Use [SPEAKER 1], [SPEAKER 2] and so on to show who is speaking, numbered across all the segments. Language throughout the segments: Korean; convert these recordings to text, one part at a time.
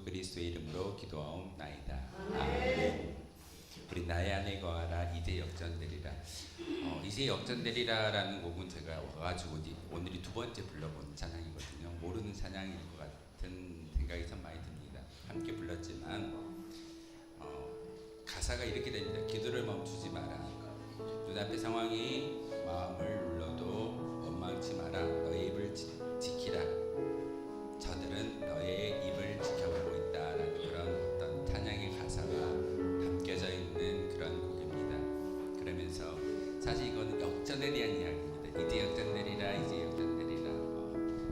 [SPEAKER 1] 그리스도의 이름으로 기도하옵나이다. 아멘. 우리 나의 안에 거하라 이제 역전되리라. 이제 역전되리라라는 곡은 제가 와가지고 오늘이 두 번째 불러본 찬양이거든요. 모르는 찬양일 것 같은 생각이 참 많이 듭니다. 함께 불렀지만 가사가 이렇게 됩니다. 기도를 멈추지 마라. 눈앞의 상황이 마음을 눌러도 원망치 마라. 너의 입을 지키라. 저들은 너의 입을 지켜보고 있다라는 그런 어떤 찬양의 가사가 담겨져 있는 그런 곡입니다. 그러면서 사실 이거는 역전에 대한 이야기입니다. 이제 역전되리라, 이제 역전되리라.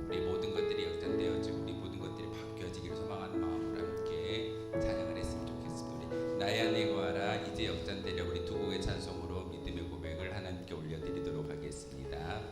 [SPEAKER 1] 우리 모든 것들이 역전되어지고 우리 모든 것들이 바뀌어지기를 소망하는 마음으로 함께 찬양을 했으면 좋겠습니다. 우리 나의 안에 거하라 이제 역전되리라. 우리 두 곡의 찬송으로 믿음의 고백을 하나님께 올려드리도록 하겠습니다.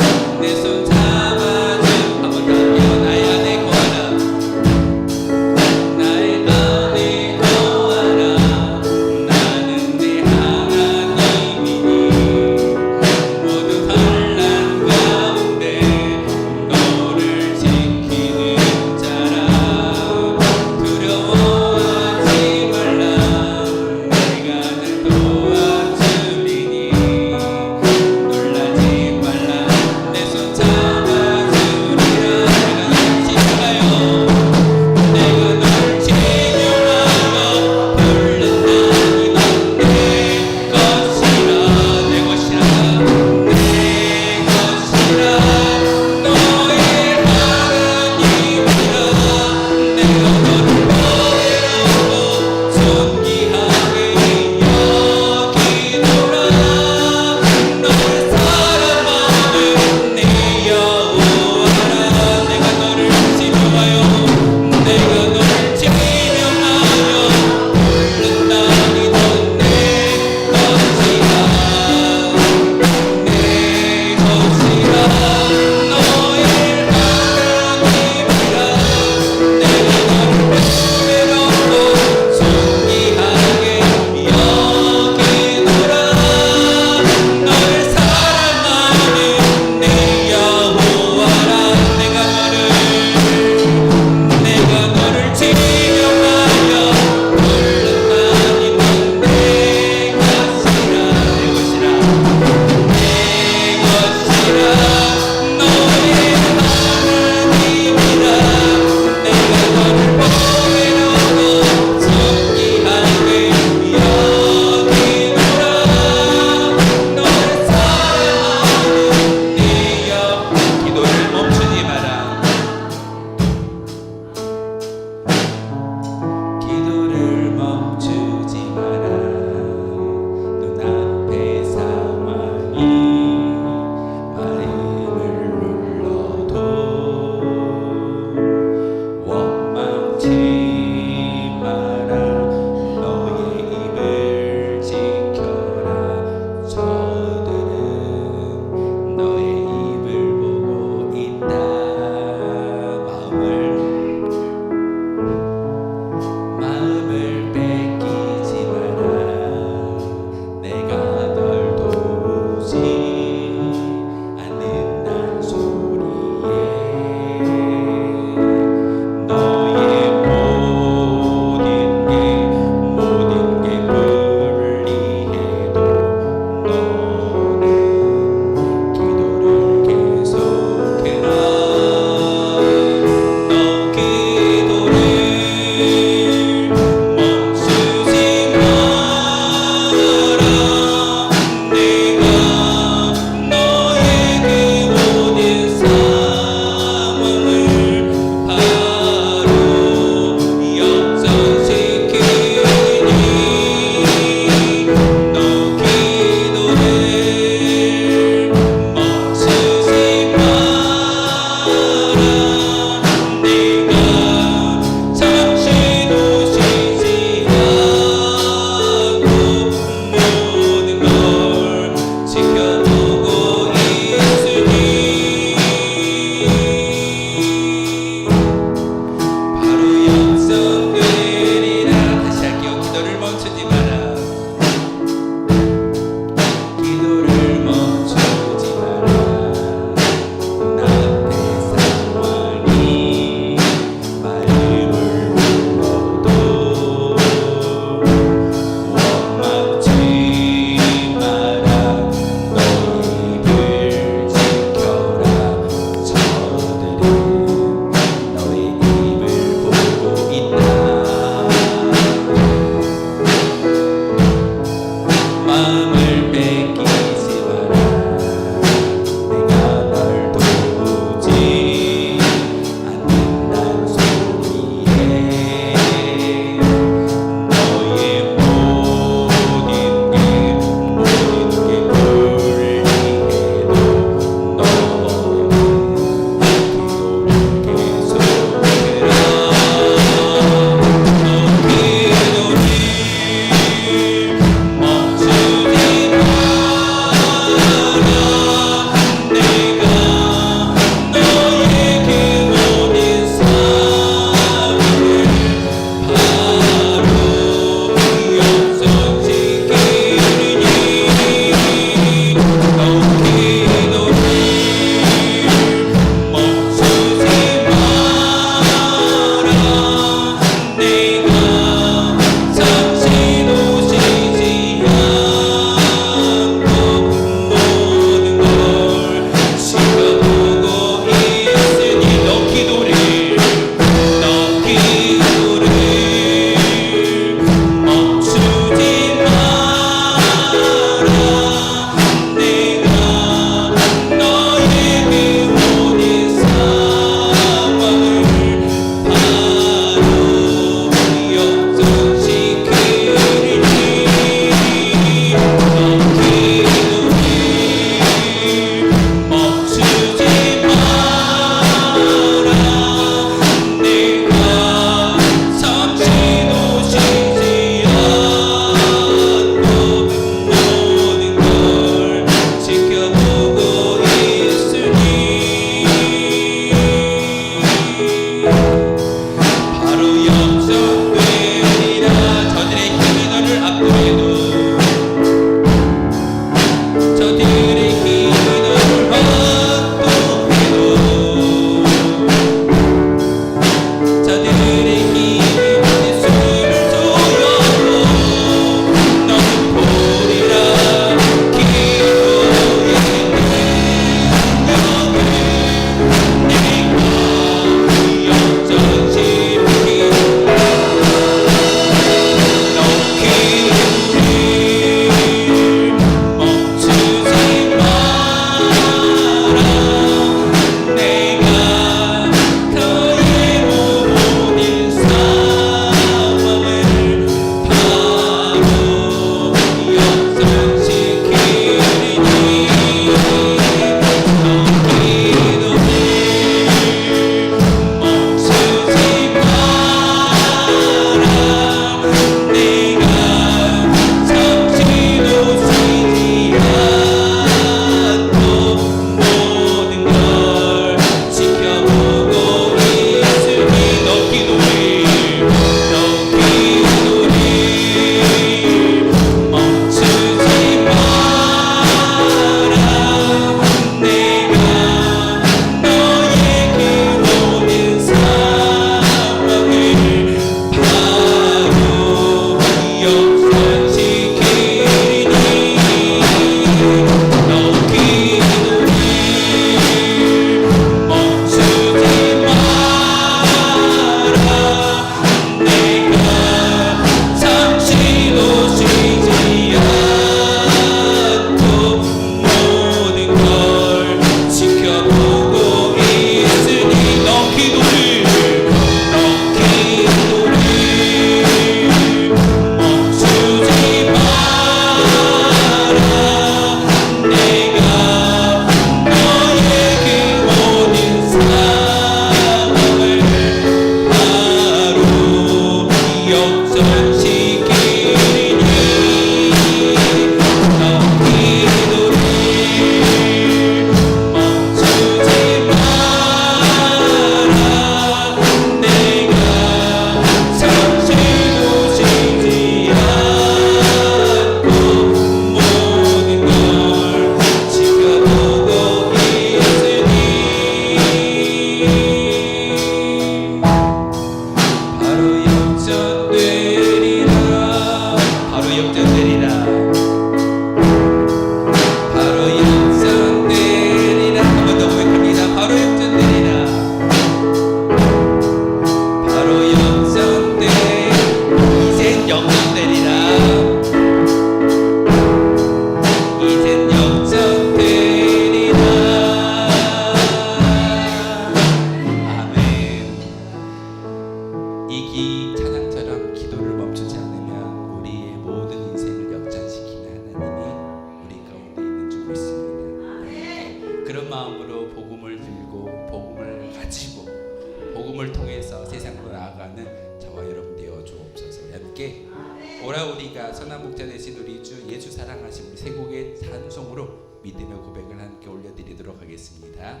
[SPEAKER 1] 오라 우리가 선한 목자 되신 우리 주 예수 사랑하심 우리 세 곡의 찬송으로 믿음의 고백을 함께 올려드리도록 하겠습니다.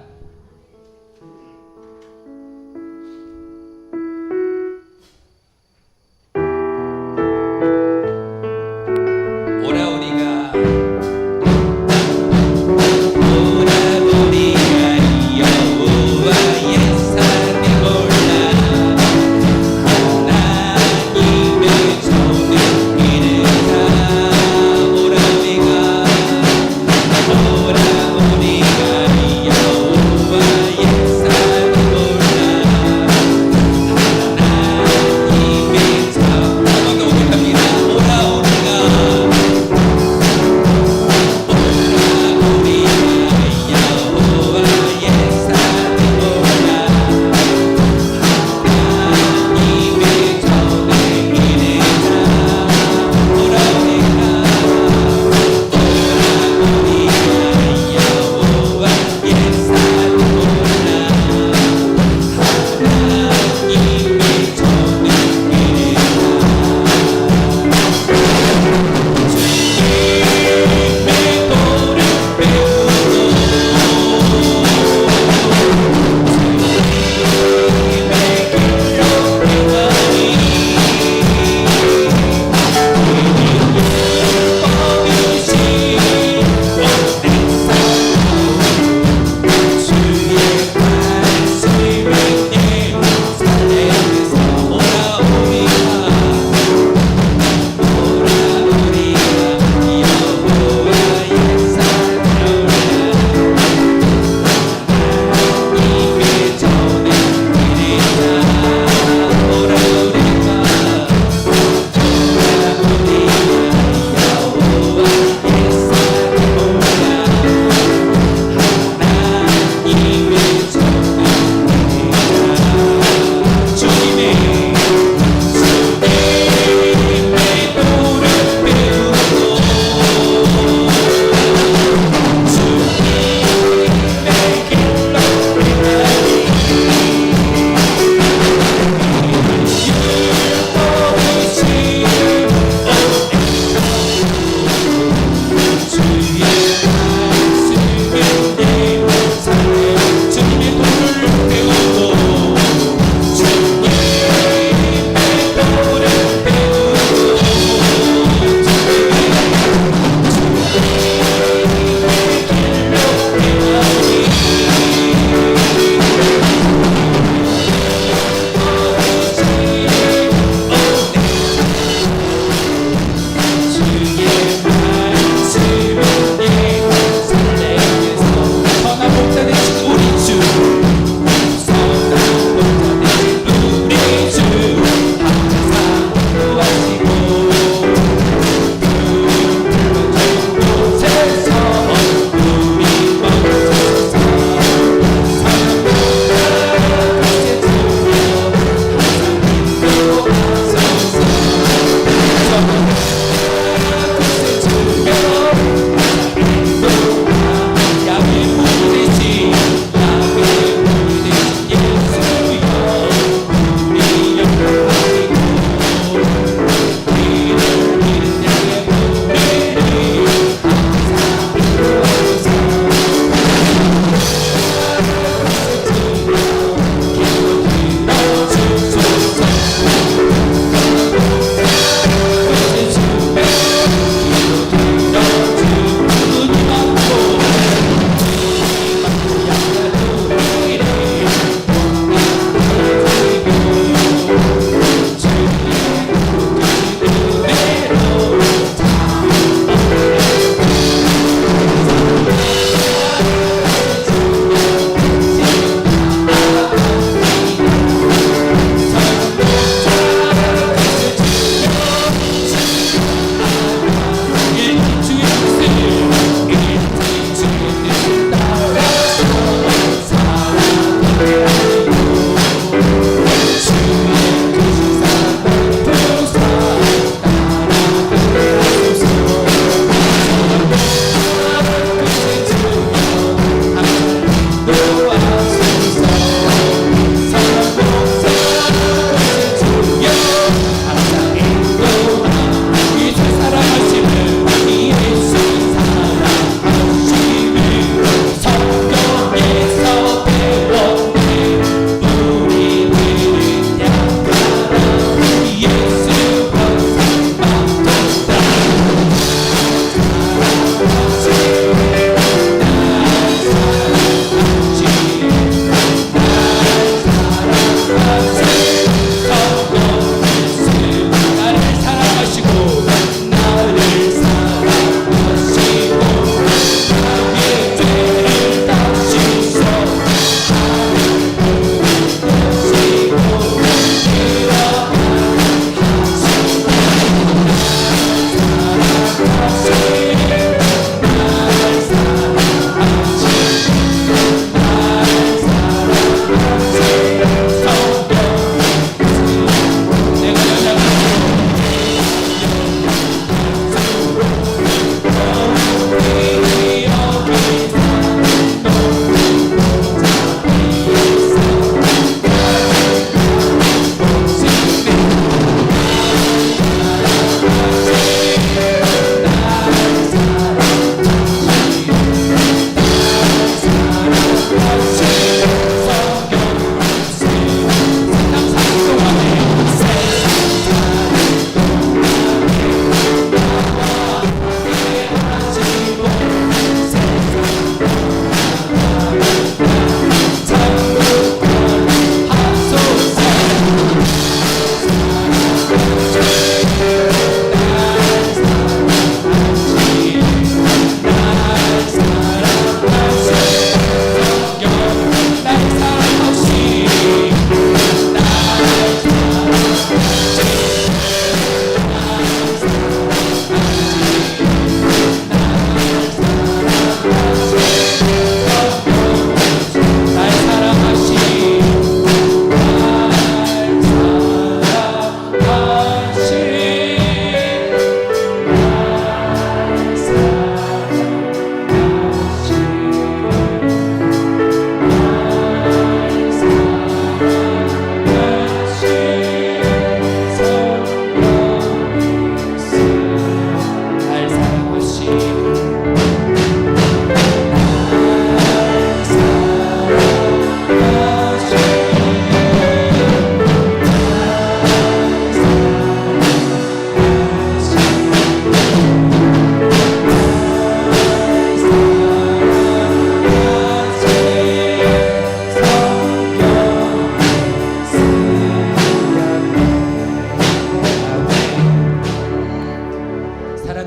[SPEAKER 2] 오라 우리가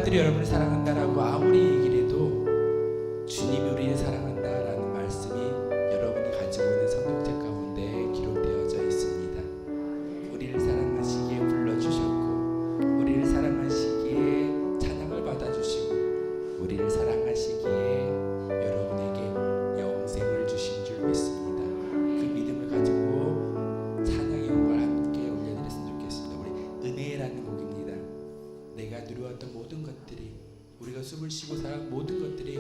[SPEAKER 2] 사람들이 여러분을 사랑한다라고 아무리 얘기를 해도 주님이 우리를 사랑한다라는 말씀이 여러분이 가지고 있는 성경책 가운데 기록되어져 있습니다. 우리를 사랑하시기에 불러주셨고, 우리를 사랑하시기에 찬양을 받아주시고, 우리를 사랑하시기에 여러분에게 영생을 주신 줄 믿습니다. 그 믿음을 가지고 찬양의 곡을 함께 올려드렸으면 좋겠습니다. 우리 은혜라는 곡입니다. 내가 누려왔던 모든 것들이, 우리가 숨을 쉬고 살아온 모든 것들이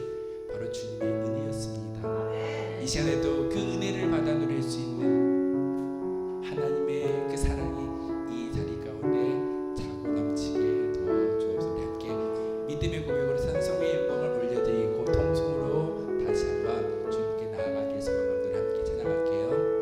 [SPEAKER 2] 바로 주님의 은혜였습니다. 이 시간에도 그 은혜를 받아 누릴 수 있는 하나님의 그 사랑이 이 자리 가운데 차고 넘치게 도와주옵소서. 우리 함께 믿음의 고백으로 찬송의 영광을 올려드리고 통성으로 다시 한번 주님께 나아가길 소망합니다. 함께 찬양할게요.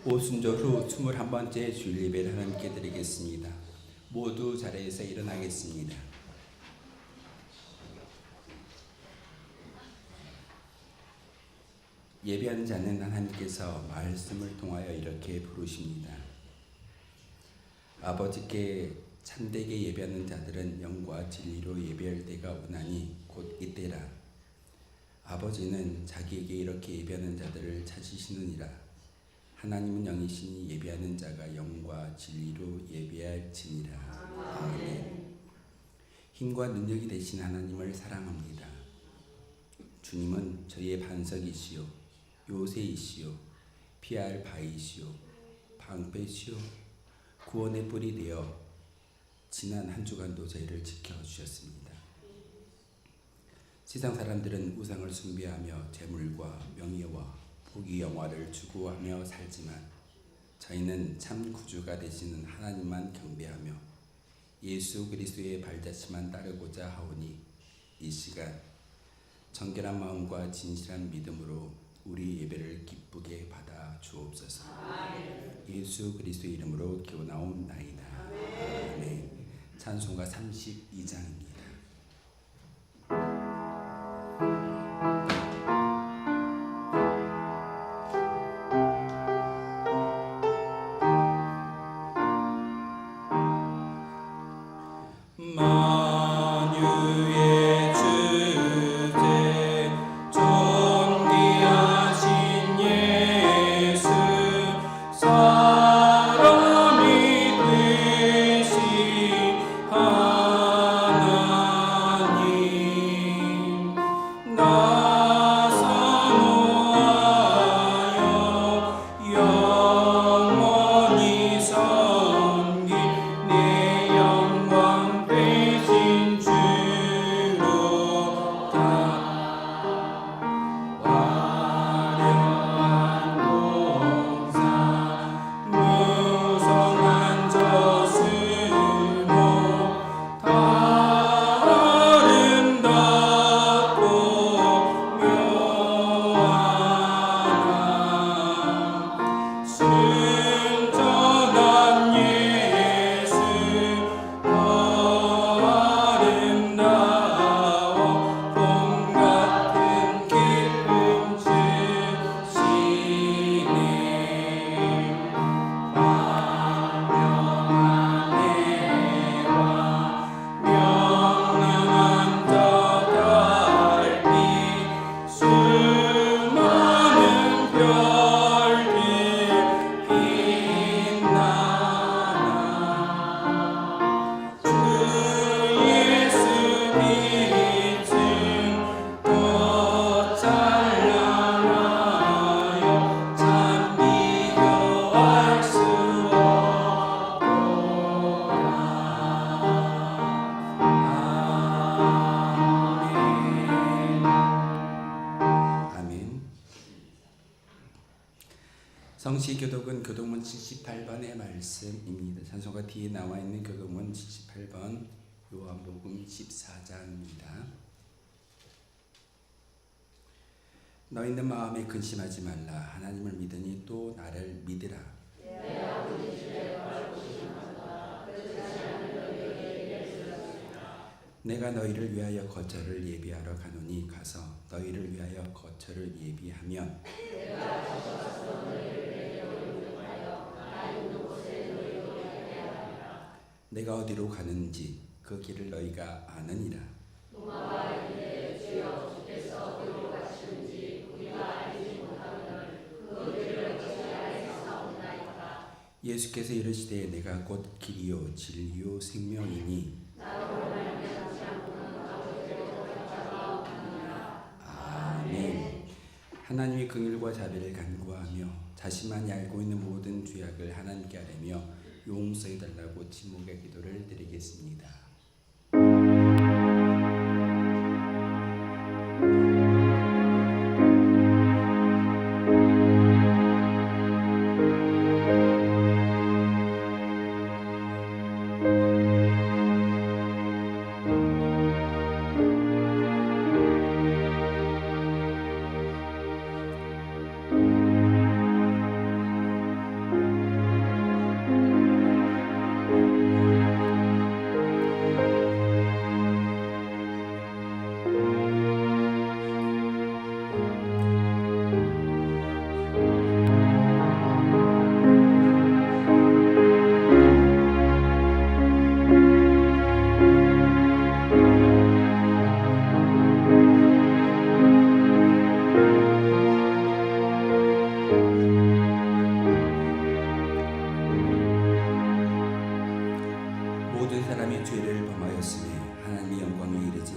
[SPEAKER 2] 오순절 후 21번째 주일 예배를 하나님께 드리겠습니다. 모두 자리에서 일어나겠습니다. 예배하는 자는 하나님께서 말씀을 통하여 이렇게 부르십니다. 아버지께 참되게 예배하는 자들은 영과 진리로 예배할 때가 오나니 곧 이때라. 아버지는 자기에게 이렇게 예배하는 자들을 찾으시느니라. 하나님은 영이시니 예배하는 자가 영과 진리로 예배할지니라. 아멘. 힘과 능력이 되신 하나님을 사랑합니다. 주님은 저희의 반석이시요 요새이시요 피할 바위시요 방패시요 구원의 뿔이 되어 지난 한 주간도 저희를 지켜주셨습니다. 세상 사람들은 우상을 숭배하며 재물과 명예와 복이 영화를 추구하며 살지만 저희는 참 구주가 되시는 하나님만 경배하며 예수 그리스도의 발자취만 따르고자 하오니 이 시간 정결한 마음과 진실한 믿음으로 우리 예배를 기쁘게 받아 주옵소서. 예수 그리스도의 이름으로 기원하옵나이다. 아멘. 찬송가 32장입니다. 성시교독은 교독문 78번의 말씀입니다. 찬송가 뒤에 나와 있는 교독문 78번 요한복음 14장입니다. 너희는 마음에 근심하지 말라. 하나님을 믿으니 또 나를 믿으라. 내가 너희를 위하여 거처를 예비하러 가노니 가서 너희를 위하여 거처를 예비하면 내가 어디로 가는지 그 길을 너희가 아느니라. 예수께서 이르시되 내가 곧 길이요 진리요 생명이니 아멘. 하나님의 긍휼과 자비를 간구하며 자신만이 알고 있는 모든 죄악을 하나님께 아뢰며 용서해 달라고 침묵의 기도를 드리겠습니다.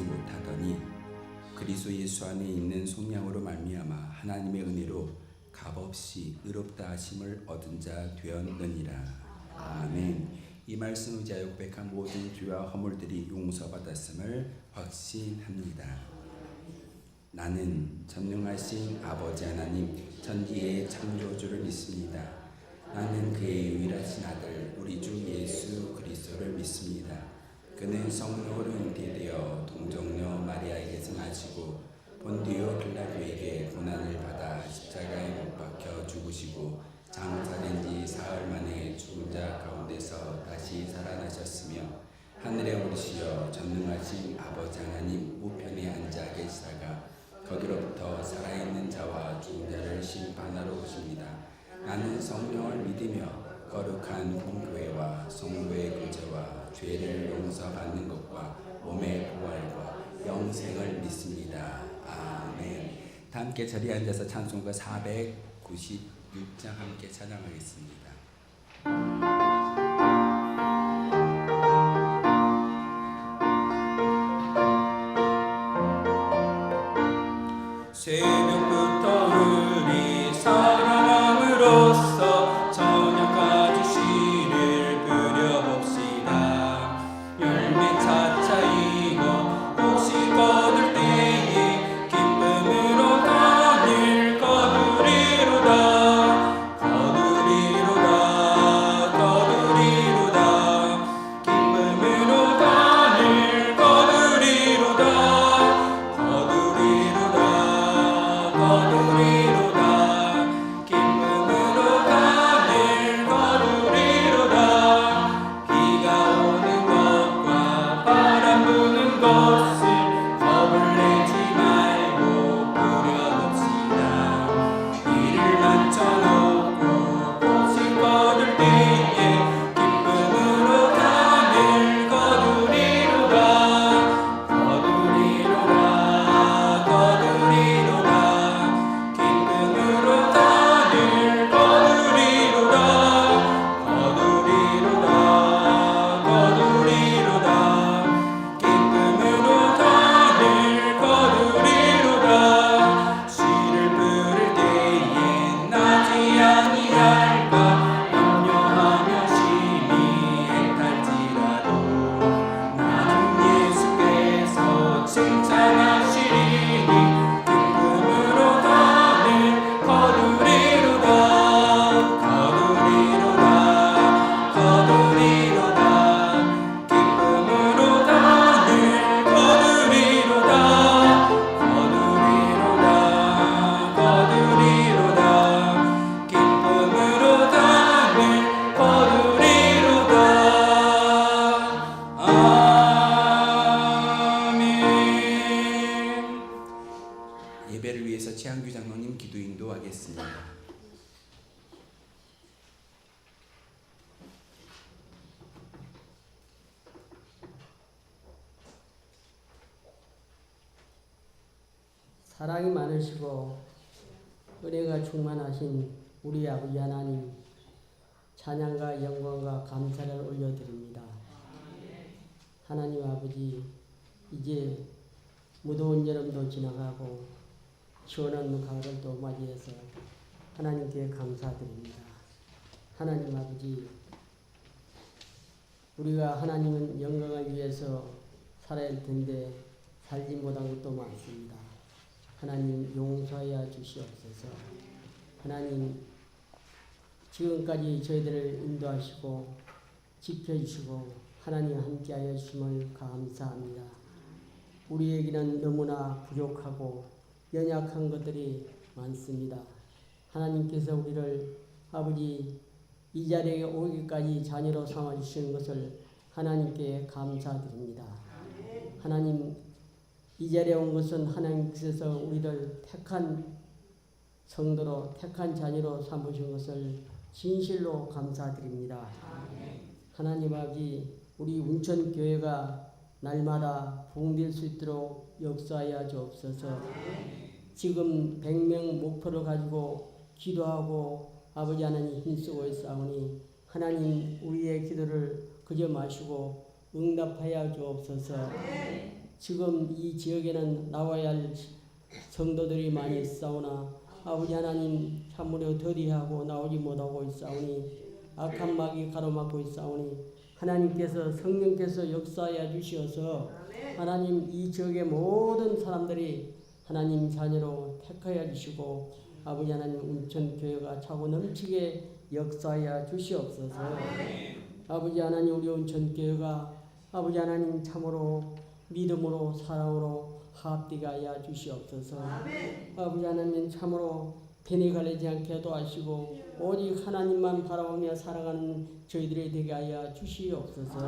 [SPEAKER 2] 못하더니 그리스도 예수 안에 있는 속량으로 말미암아 하나님의 은혜로 값없이 의롭다 하심을 얻은 자 되었느니라. 아멘. 이 말씀 의지하여 고백한 모든 죄와 허물들이 용서받았음을 확신합니다. 나는 전능하신 아버지 하나님 천지의 창조주를 믿습니다. 나는 그의 유일하신 아들 우리 주 예수 그리스도를 믿습니다. 그는 성령으로 잉태되어 동정녀 마리아에게서 나시고 본디오 빌라도에게 고난을 받아 십자가에 못 박혀 죽으시고 장사된 지 사흘 만에 죽은 자 가운데서 다시 살아나셨으며 하늘에 오르시어 전능하신 아버지 하나님 우편에 앉아 계시다가 거기로부터 살아있는 자와 죽은 자를 심판하러 오십니다. 나는 성령을 믿으며 거룩한 공교회와 성도의 구제와 죄를 용서받는 것과 몸의 부활과 영생을 믿습니다. 아멘. 다 함께 자리에 앉아서 찬송가 496장 함께 찬양하겠습니다. 새벽부터 우리 사랑함으로써 저녁까지 씨를 뿌려봅시다. 열매 차차 익어 혹시 거둘 때에 기쁨으로 단을 거두리로다. 거두리로다. 거두리로다. 기쁨으로 단을 거두리로다. 거두리로다. 거두리로다. 기쁨으로 단을 거두리로다. 비가 오는 것과 바람 부는 것을 겁을 내지 말고 뿌려봅시다. 이를 맞춰놓고 꽃을 거둘 때에 기쁨으로 단을 거두리로다. 거두리로다. 거두리로다. 기쁨으로 단을 거두리로다. 거두리로다. 거두리로다. 기쁨으로 단을 거두리로다. 씨를 뿌릴 때에 나지 아니할까 염려하며 심히 애탈지라도 나중 예수께서 칭찬하시리니 기쁨으로 단을 거두리로다. 거두리로다. 거두리로다. 기쁨으로 단을 거두리로다. 거두리로다. 거두리로다. 기쁨으로 단을 거두리로다. 아멘. 예배를 위해서 최한규 장로님 기도 인도하겠습니다.
[SPEAKER 3] 사랑이 많으시고 은혜가 충만하신 우리 아버지 하나님, 찬양과 영광과 감사를 올려드립니다. 하나님 아버지, 이제 무더운 여름도 지나가고 시원한 가을도 맞이해서 하나님께 감사드립니다. 하나님 아버지, 우리가 하나님은 영광을 위해서 살아야 할 텐데 살지 못한 것도 많습니다. 하나님 용서하여 주시옵소서. 하나님 지금까지 저희들을 인도하시고 지켜주시고 하나님 함께하여 주심을 감사합니다. 우리에게는 너무나 부족하고 연약한 것들이 많습니다. 하나님께서 우리를 아버지 이 자리에 오기까지 자녀로 삼아주시는 것을 하나님께 감사드립니다. 하나님 이 자리에 온 것은 하나님께서 우리를 택한 성도로 택한 자녀로 삼으신 것을 진실로 감사드립니다. 하나님 아버지, 우리 운천교회가 날마다 부흥될 수 있도록 역사하여 주옵소서. 지금 100명 목표를 가지고 기도하고 아버지 하나님 힘쓰고 있사오니 하나님 우리의 기도를 그저 마시고 응답하여 주옵소서. 지금 이 지역에는 나와야 할 성도들이 많이 있사오나 아버지 하나님 참으로 더디하고 나오지 못하고 있사오니 악한 마귀 가로막고 있사오니 하나님께서 성령께서 역사하여 주시어서 하나님 이 지역의 모든 사람들이 하나님 자녀로 택하여 주시고 아버지 하나님 운천교회가 차고 넘치게 역사하여 주시옵소서. 아버지 하나님 우리 운천교회가 아버지 하나님 참으로 믿음으로 사랑으로 합되게 하여 주시옵소서. 아버지 하나님 참으로 편히 가리지 않게 도와주시고 오직 하나님만 바라보며 살아가는 저희들이 되게 하여 주시옵소서.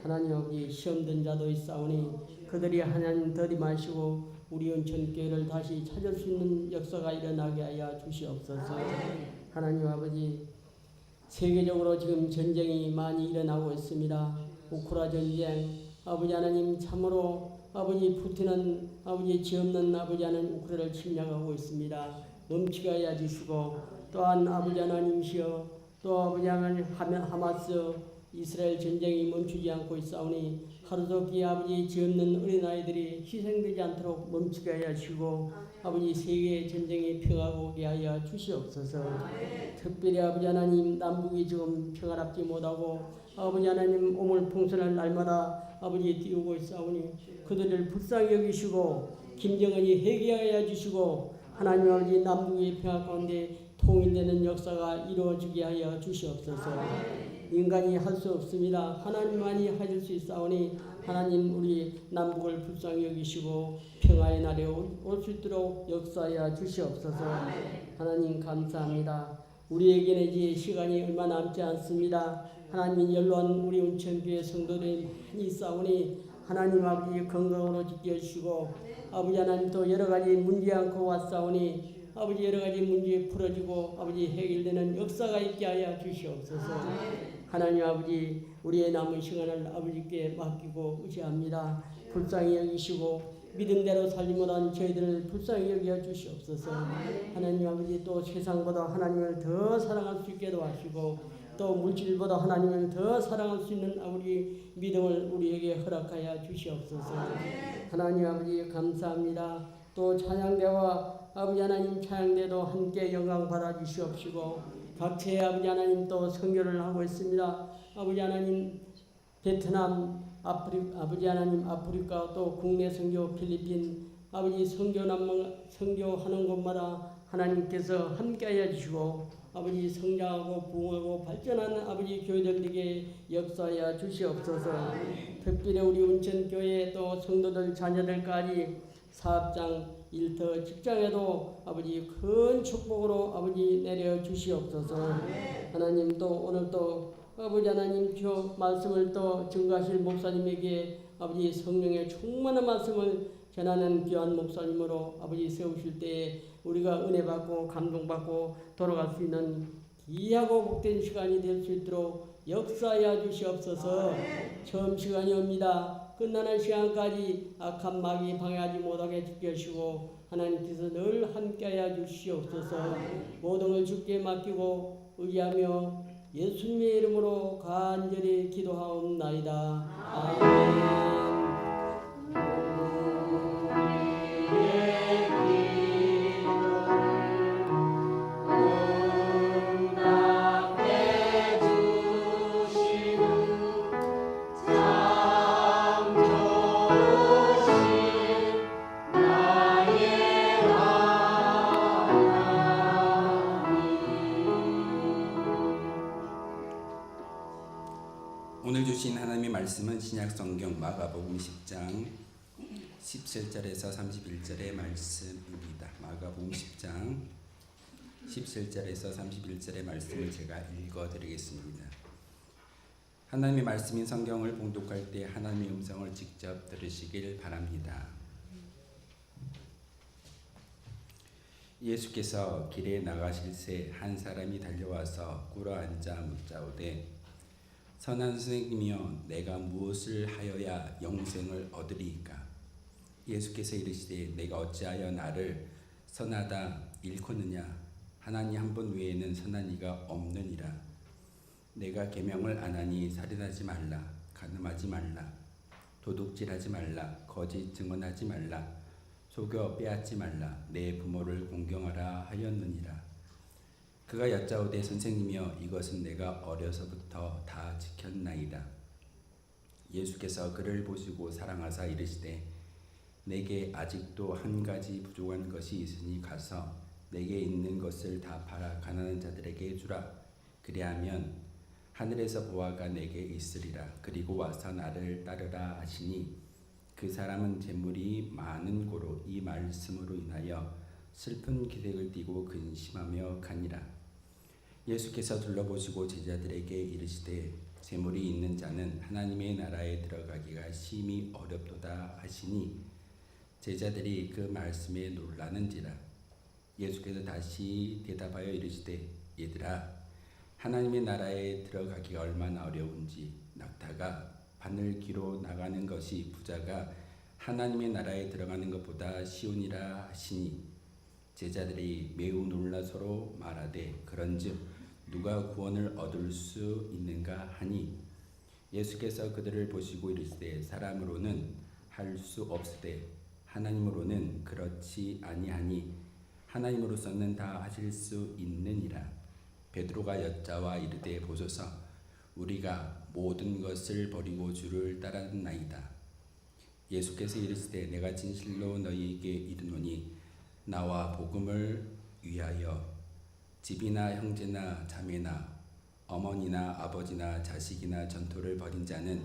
[SPEAKER 3] 하나님 아버지 시험된 자도 있사오니 그들이 하나님 더디 마시고 우리 온천교회를 다시 찾을 수 있는 역사가 일어나게 하여 주시옵소서. 하나님 아버지 세계적으로 지금 전쟁이 많이 일어나고 있습니다. 우크라 전쟁 아버지 하나님 참으로 아버지 푸틴은 아버지 죄 없는 아버지 하나님 우크라를 침략하고 있습니다. 넘치게 하여 주시고 또한 아버지 하나님이시여 또 아버지 하나님 하마스 이스라엘 전쟁이 멈추지 않고 있사오니 하루속히 아버지 죄 없는 어린아이들이 희생되지 않도록 멈추게 하여 주시고 아버지 세계 전쟁이 평화가 오게 하여 주시옵소서. 특별히 아버지 하나님 남북이 지금 평화롭지 못하고 아버지 하나님 오물풍선을 날마다 아버지 띄우고 있사오니 그들을 불쌍히 여기시고 김정은이 회개하여 주시고 하나님 아버지 남북의 평화 가운데 통일되는 역사가 이루어지게 하여 주시옵소서. 인간이 할 수 없습니다. 하나님만이 하실 수 있사오니 하나님 우리 남북을 불쌍히 여기시고 평화의 날에 올 수 있도록 역사하여 주시옵소서. 하나님 감사합니다. 우리에게는 이제 시간이 얼마 남지 않습니다. 하나님 연로한 우리 운천교회 성도들이 많이 있사오니 하나님 아버지 건강으로 지켜주시고 아버지 하나님 또 여러 가지 문제 않고 왔사오니 아버지 여러 가지 문제 풀어지고 아버지 해결되는 역사가 있게 하여 주시옵소서. 하나님 아버지 우리의 남은 시간을 아버지께 맡기고 의지합니다. 불쌍히 여기시고 믿음대로 살지 못한 저희들을 불쌍히 여겨 주시옵소서. 하나님 아버지 또 세상보다 하나님을 더 사랑할 수 있게 도와주시고 또 물질보다 하나님을 더 사랑할 수 있는 우리 믿음을 우리에게 허락하여 주시옵소서. 하나님 아버지 감사합니다. 또 찬양대와 아버지 하나님 찬양대도 함께 영광 받아 주시옵시고 각처에 아버지 하나님 또 선교를 하고 있습니다. 아버지 하나님 베트남 아버지 하나님 아프리카 또 국내 선교 필리핀 아버지 선교하는 곳마다 하나님께서 함께하여 주시고 아버지 성장하고 부흥하고 발전하는 아버지 교회들에게 역사하여 주시옵소서. 특별히 우리 운천교회 또 성도들 자녀들까지 사업장 일터 직장에도 아버지 큰 축복으로 아버지 내려 주시옵소서. 하나님 또 오늘 또 아버지 하나님 주 말씀을 또 증거하실 목사님에게 아버지 성령의 충만한 말씀을 전하는 귀한 목사님으로 아버지 세우실 때에 우리가 은혜 받고 감동받고 돌아갈 수 있는 귀하고 복된 시간이 될 수 있도록 역사하여 주시옵소서. 처음 시간이 옵니다. 끝나는 시간까지 악한 마귀 방해하지 못하게 지켜주시고 하나님께서 늘 함께하여 주시옵소서. 모든 걸 주께 맡기고 의지하며 예수님의 이름으로 간절히 기도하옵나이다. 아멘.
[SPEAKER 1] 오늘 주신 하나님의 말씀은 신약성경 마가복음 10장 17절에서 31절의 말씀입니다. 마가복음 10장 17절에서 31절의 말씀을 제가 읽어드리겠습니다. 하나님의 말씀인 성경을 봉독할 때 하나님의 음성을 직접 들으시길 바랍니다. 예수께서 길에 나가실 새 한 사람이 달려와서 꿇어앉아 묻자오되 선한 선생님이여 내가 무엇을 하여야 영생을 얻으리이까? 예수께서 이르시되 내가 어찌하여 나를 선하다 일컫느냐? 하나님 한 분 외에는 선한 이가 없느니라. 내가 계명을 안 하니 살인하지 말라, 간음하지 말라,
[SPEAKER 2] 도둑질하지 말라. 거짓 증언하지 말라. 속여 빼앗지 말라. 내 부모를 공경하라 하였느니라. 그가 여짜오되 선생님이여 이것은 내가 어려서부터 다 지켰나이다. 예수께서 그를 보시고 사랑하사 이르시되 내게 아직도 한 가지 부족한 것이 있으니 가서 내게 있는 것을 다 팔아 가난한 자들에게 주라. 그리하면 하늘에서 보화가 내게 있으리라. 그리고 와서 나를 따르라 하시니 그 사람은 재물이 많은 고로 이 말씀으로 인하여 슬픈 기색을 띠고 근심하며 가니라. 예수께서 둘러보시고 제자들에게 이르시되 재물이 있는 자는 하나님의 나라에 들어가기가 심히 어렵도다 하시니 제자들이 그 말씀에 놀라는지라. 예수께서 다시 대답하여 이르시되 얘들아 하나님의 나라에 들어가기가 얼마나 어려운지 낙타가 바늘기로 나가는 것이 부자가 하나님의 나라에 들어가는 것보다 쉬우니라 하시니 제자들이 매우 놀라 서로 말하되 그런즉 누가 구원을 얻을 수 있는가 하니 예수께서 그들을 보시고 이르시되 사람으로는 할 수 없으되 하나님으로는 그렇지 아니하니 하나님으로서는 다 하실 수 있느니라. 베드로가 여짜와 이르되 보소서 우리가 모든 것을 버리고 주를 따랐나이다. 예수께서 이르시되 내가 진실로 너희에게 이르노니 나와 복음을 위하여 집이나 형제나 자매나 어머니나 아버지나 자식이나 전토를 벌인 자는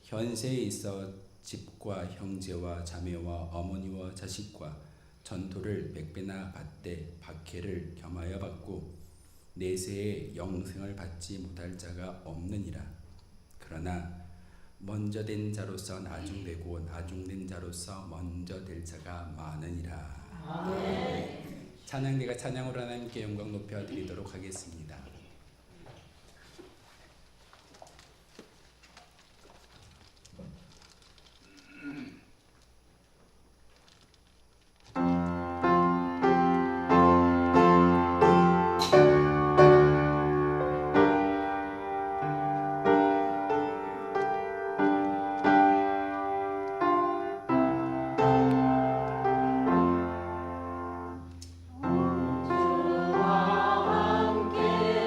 [SPEAKER 2] 현세에 있어 집과 형제와 자매와 어머니와 자식과 전토를 100배나 받되 박해를 겸하여 받고 내세에 영생을 받지 못할 자가 없느니라. 그러나 먼저 된 자로서 나중되고 나중된 자로서 먼저 될 자가 많으니라. 아멘. 찬양대가 찬양으로 하나님께 영광 높여드리도록 하겠습니다.
[SPEAKER 4] 주와 함께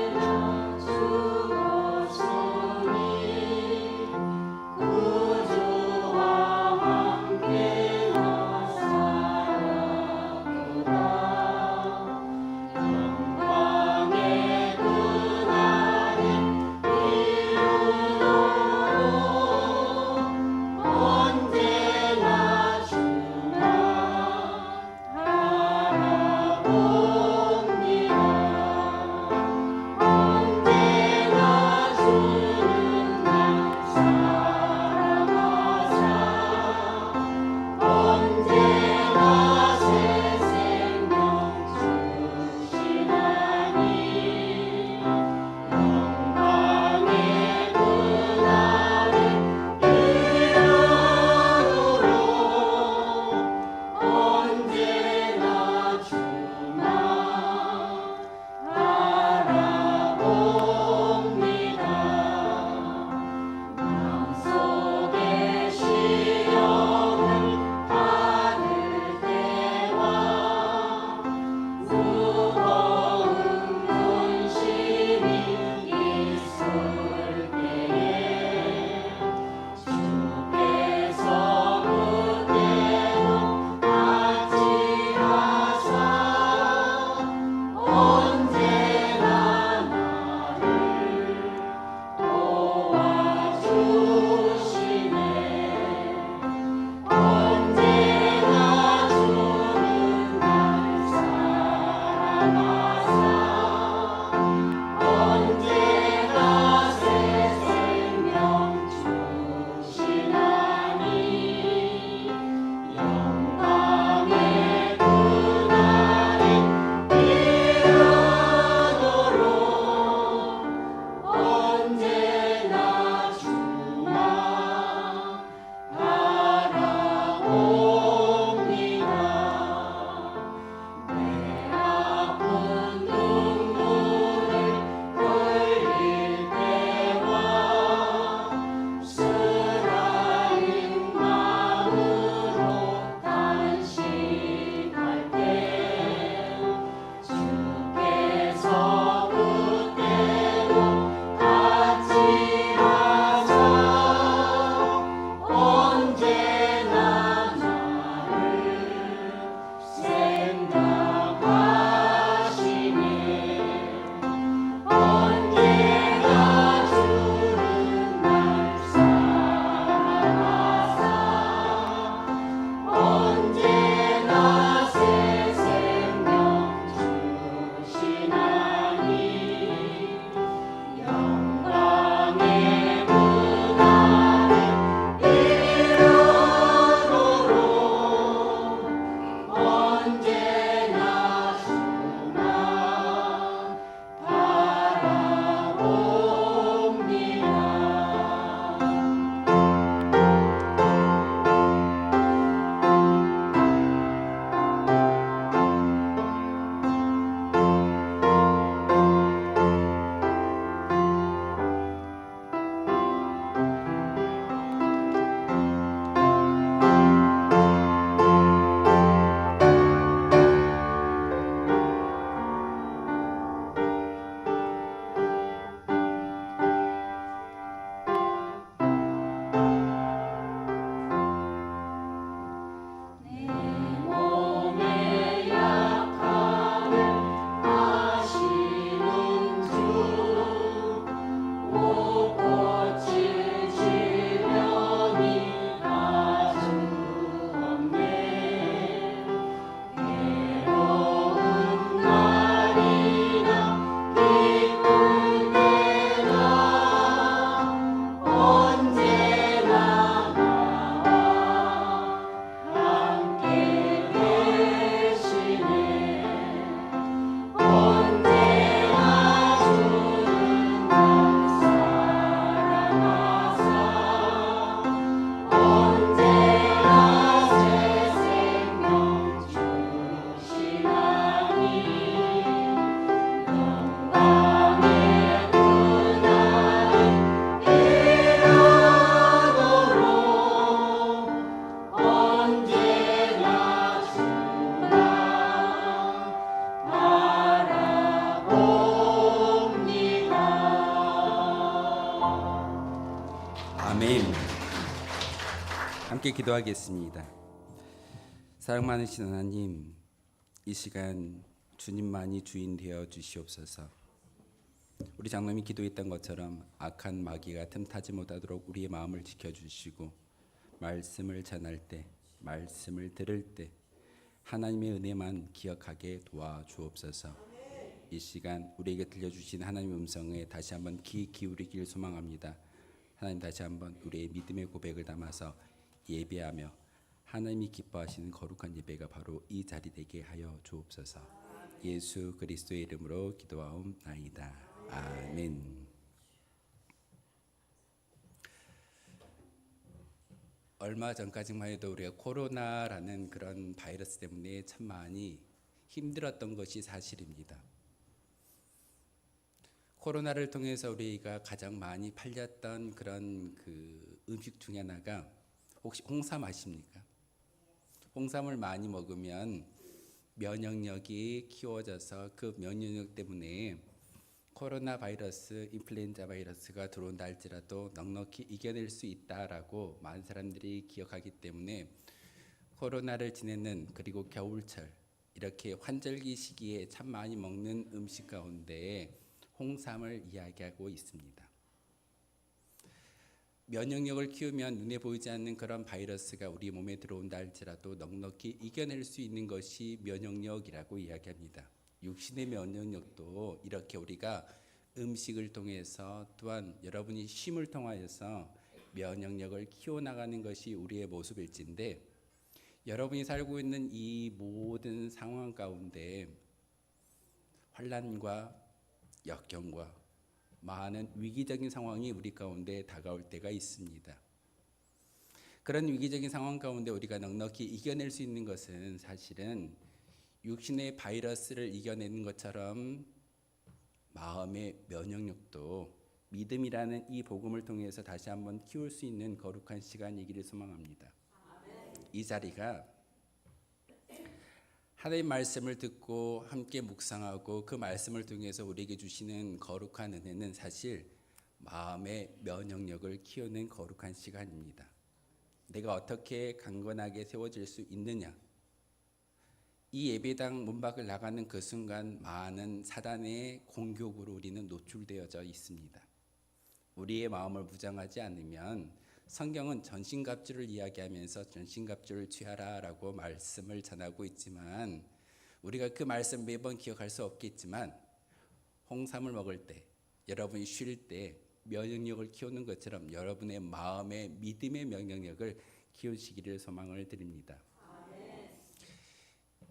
[SPEAKER 2] 함께 기도하겠습니다. 사랑 많으신 하나님, 이 시간 주님만이 주인 되어 주시옵소서. 우리 장로님이 기도했던 것처럼 악한 마귀가 틈타지 못하도록 우리의 마음을 지켜주시고, 말씀을 전할 때, 말씀을 들을 때 하나님의 은혜만 기억하게 도와주옵소서. 이 시간 우리에게 들려주신 하나님의 음성에 다시 한번 귀 기울이길 소망합니다. 하나님, 다시 한번 우리의 믿음의 고백을 담아서 예배하며 하나님이 기뻐하시는 거룩한 예배가 바로 이 자리 되게 하여 주옵소서. 예수 그리스도의 이름으로 기도하옵나이다. 아멘. 얼마 전까지만 해도 우리가 코로나라는 그런 바이러스 때문에 참 많이 힘들었던 것이 사실입니다. 코로나를 통해서 우리가 가장 많이 팔렸던 그런 그 음식 중에 하나가 혹시 홍삼 아십니까? 홍삼을 많이 먹으면 면역력이 키워져서 그 면역력 때문에 코로나 바이러스, 인플루엔자 바이러스가 들어온다 할지라도 넉넉히 이겨낼 수 있다라고 많은 사람들이 기억하기 때문에 코로나를 지내는, 그리고 겨울철 이렇게 환절기 시기에 참 많이 먹는 음식 가운데 홍삼을 이야기하고 있습니다. 면역력을 키우면 눈에 보이지 않는 그런 바이러스가 우리 몸에 들어온다 할지라도 넉넉히 이겨낼 수 있는 것이 면역력이라고 이야기합니다. 육신의 면역력도 이렇게 우리가 음식을 통해서, 또한 여러분이 쉼을 통하여서 면역력을 키워나가는 것이 우리의 모습일진데, 여러분이 살고 있는 이 모든 상황 가운데 환난과 역경과 많은 위기적인 상황이 우리 가운데 다가올 때가 있습니다. 그런 위기적인 상황 가운데 우리가 넉넉히 이겨낼 수 있는 것은 사실은 육신의 바이러스를 이겨내는 것처럼 마음의 면역력도 믿음이라는 이 복음을 통해서 다시 한번 키울 수 있는 거룩한 시간이기를 소망합니다. 이 자리가 하나님의 말씀을 듣고 함께 묵상하고 그 말씀을 통해서 우리에게 주시는 거룩한 은혜는 사실 마음의 면역력을 키우는 거룩한 시간입니다. 내가 어떻게 강건하게 세워질 수 있느냐, 이 예배당 문밖을 나가는 그 순간 많은 사단의 공격으로 우리는 노출되어져 있습니다. 우리의 마음을 무장하지 않으면 성경은 전신갑주를 이야기하면서 전신갑주를 취하라라고 말씀을 전하고 있지만, 우리가 그 말씀 매번 기억할 수 없겠지만 홍삼을 먹을 때, 여러분이 쉴 때 면역력을 키우는 것처럼 여러분의 마음의 믿음의 면역력을 키우시기를 소망을 드립니다.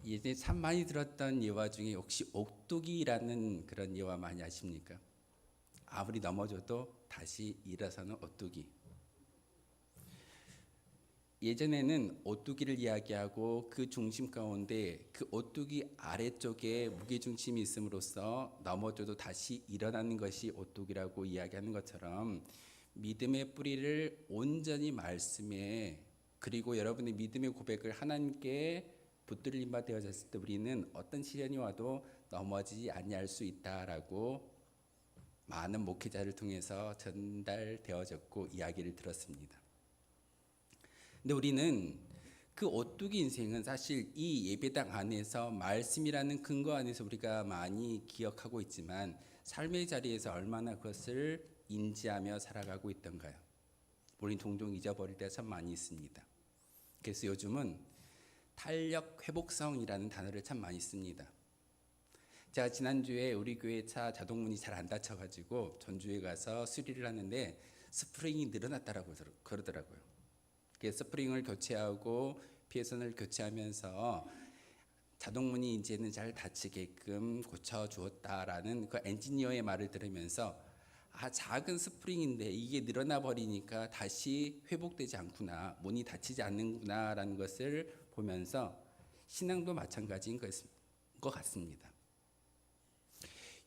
[SPEAKER 2] 예전에 참 많이 들었던 예화 중에 혹시 오뚜기라는 그런 예화 많이 아십니까? 아무리 넘어져도 다시 일어서는 오뚜기. 예전에는 오뚜기를 이야기하고 그 중심 가운데 그 오뚜기 아래쪽에 무게중심이 있음으로써 넘어져도 다시 일어나는 것이 오뚜기라고 이야기하는 것처럼, 믿음의 뿌리를 온전히 말씀에, 그리고 여러분의 믿음의 고백을 하나님께 붙들림 바 되어졌을 때 우리는 어떤 시련이 와도 넘어지지 아니할 수 있다라고 많은 목회자를 통해서 전달되어졌고 이야기를 들었습니다. 근데 우리는 그 오뚜기 인생은 사실 이 예배당 안에서 말씀이라는 근거 안에서 우리가 많이 기억하고 있지만, 삶의 자리에서 얼마나 그것을 인지하며 살아가고 있던가요? 우리는 종종 잊어버릴 때가 참 많이 있습니다. 그래서 요즘은 탄력 회복성이라는 단어를 참 많이 씁니다. 제가 지난주에 우리 교회 차 자동문이 잘 안 닫혀가지고 전주에 가서 수리를 하는데 스프링이 늘어났다라고 그러더라고요. 스프링을 교체하고 피해선을 교체하면서 자동문이 이제는 잘 닫히게끔 고쳐주었다라는 그 엔지니어의 말을 들으면서, 작은 스프링인데 이게 늘어나 버리니까 다시 회복되지 않구나, 문이 닫히지 않는구나라는 것을 보면서 신앙도 마찬가지인 것 같습니다.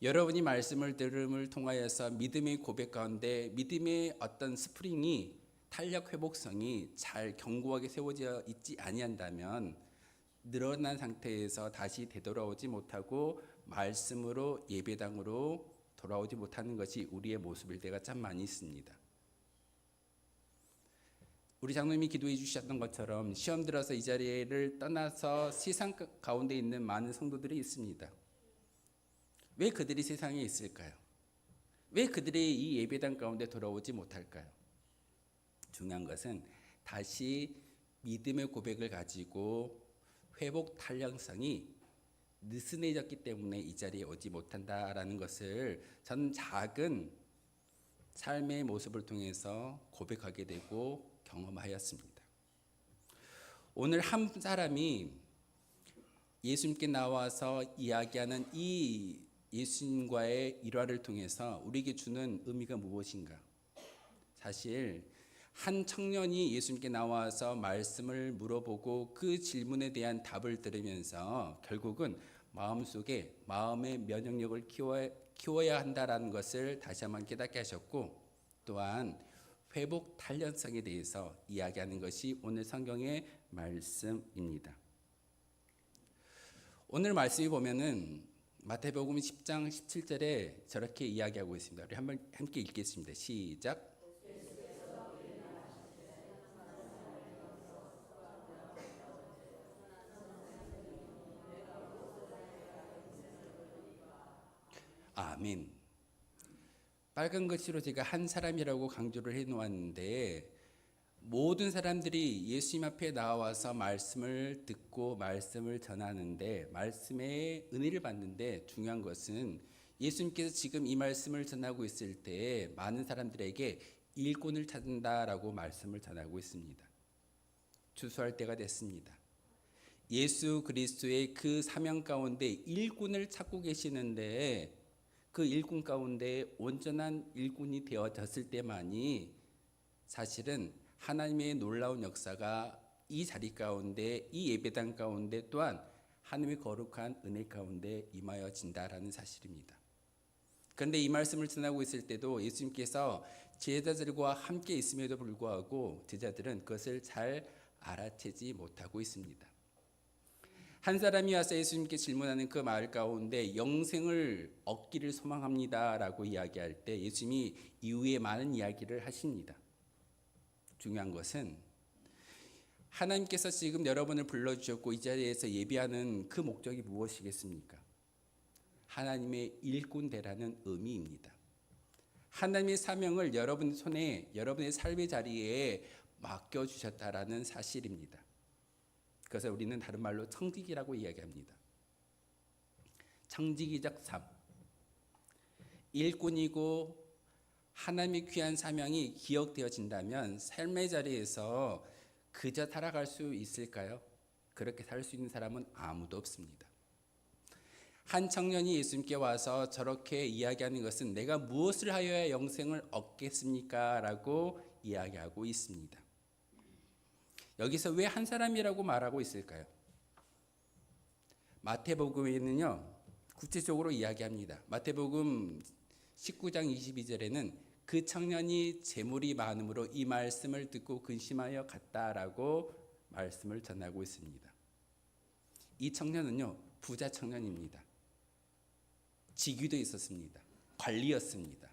[SPEAKER 2] 여러분이 말씀을 들음을 통하여서 믿음의 고백 가운데 믿음의 어떤 스프링이, 탄력 회복성이 잘 견고하게 세워져 있지 아니한다면 늘어난 상태에서 다시 되돌아오지 못하고 말씀으로 예배당으로 돌아오지 못하는 것이 우리의 모습일 때가 참 많이 있습니다. 우리 장로님이 기도해 주셨던 것처럼 시험 들어서 이 자리를 떠나서 세상 가운데 있는 많은 성도들이 있습니다. 왜 그들이 세상에 있을까요? 왜 그들이 이 예배당 가운데 돌아오지 못할까요? 중요한 것은 다시 믿음의 고백을 가지고 회복 탄력성이 느슨해졌기 때문에 이 자리에 오지 못한다라는 것을 저는 작은 삶의 모습을 통해서 고백하게 되고 경험하였습니다. 오늘 한 사람이 예수님께 나와서 이야기하는 이 예수님과의 일화를 통해서 우리에게 주는 의미가 무엇인가? 사실 한 청년이 예수님께 나와서 말씀을 물어보고 그 질문에 대한 답을 들으면서 결국은 마음속에 마음의 면역력을 키워야 한다라는 것을 다시 한번 깨닫게 하셨고, 또한 회복 탄력성에 대해서 이야기하는 것이 오늘 성경의 말씀입니다. 오늘 말씀이 보면은 마태복음 10장 17절에 저렇게 이야기하고 있습니다. 우리 한번 함께 읽겠습니다. 시작. 아멘. 빨간 글씨로 제가 한 사람이라고 강조를 해놓았는데, 모든 사람들이 예수님 앞에 나와서 말씀을 듣고 말씀을 전하는데, 말씀의 은혜를 받는데 중요한 것은 예수님께서 지금 이 말씀을 전하고 있을 때 많은 사람들에게 일꾼을 찾는다라고 말씀을 전하고 있습니다. 추수할 때가 됐습니다. 예수 그리스도의 그 사명 가운데 일꾼을 찾고 계시는데, 그 일꾼 가운데 온전한 일꾼이 되어졌을 때만이 사실은 하나님의 놀라운 역사가 이 자리 가운데, 이 예배당 가운데, 또한 하나님의 거룩한 은혜 가운데 임하여진다라는 사실입니다. 그런데 이 말씀을 전하고 있을 때도 예수님께서 제자들과 함께 있음에도 불구하고 제자들은 그것을 잘 알아채지 못하고 있습니다. 한 사람이 와서 예수님께 질문하는 그 말 가운데 영생을 얻기를 소망합니다라고 이야기할 때 예수님이 이후에 많은 이야기를 하십니다. 중요한 것은 하나님께서 지금 여러분을 불러주셨고 이 자리에서 예배하는 그 목적이 무엇이겠습니까? 하나님의 일꾼 되라는 의미입니다. 하나님의 사명을 여러분 손에, 여러분의 삶의 자리에 맡겨주셨다라는 사실입니다. 그래서 우리는 다른 말로 청직이라고 이야기합니다. 청직이적 삶, 일꾼이고 하나님의 귀한 사명이 기억되어진다면 삶의 자리에서 그저 살아갈 수 있을까요? 그렇게 살 수 있는 사람은 아무도 없습니다. 한 청년이 예수님께 와서 저렇게 이야기하는 것은 내가 무엇을 하여야 영생을 얻겠습니까? 라고 이야기하고 있습니다. 여기서 왜 한 사람이라고 말하고 있을까요? 마태복음에는요, 구체적으로 이야기합니다. 마태복음 19장 22절에는 그 청년이 재물이 많음으로 이 말씀을 듣고 근심하여 갔다라고 말씀을 전하고 있습니다. 이 청년은요, 부자 청년입니다. 직위도 있었습니다. 관리였습니다.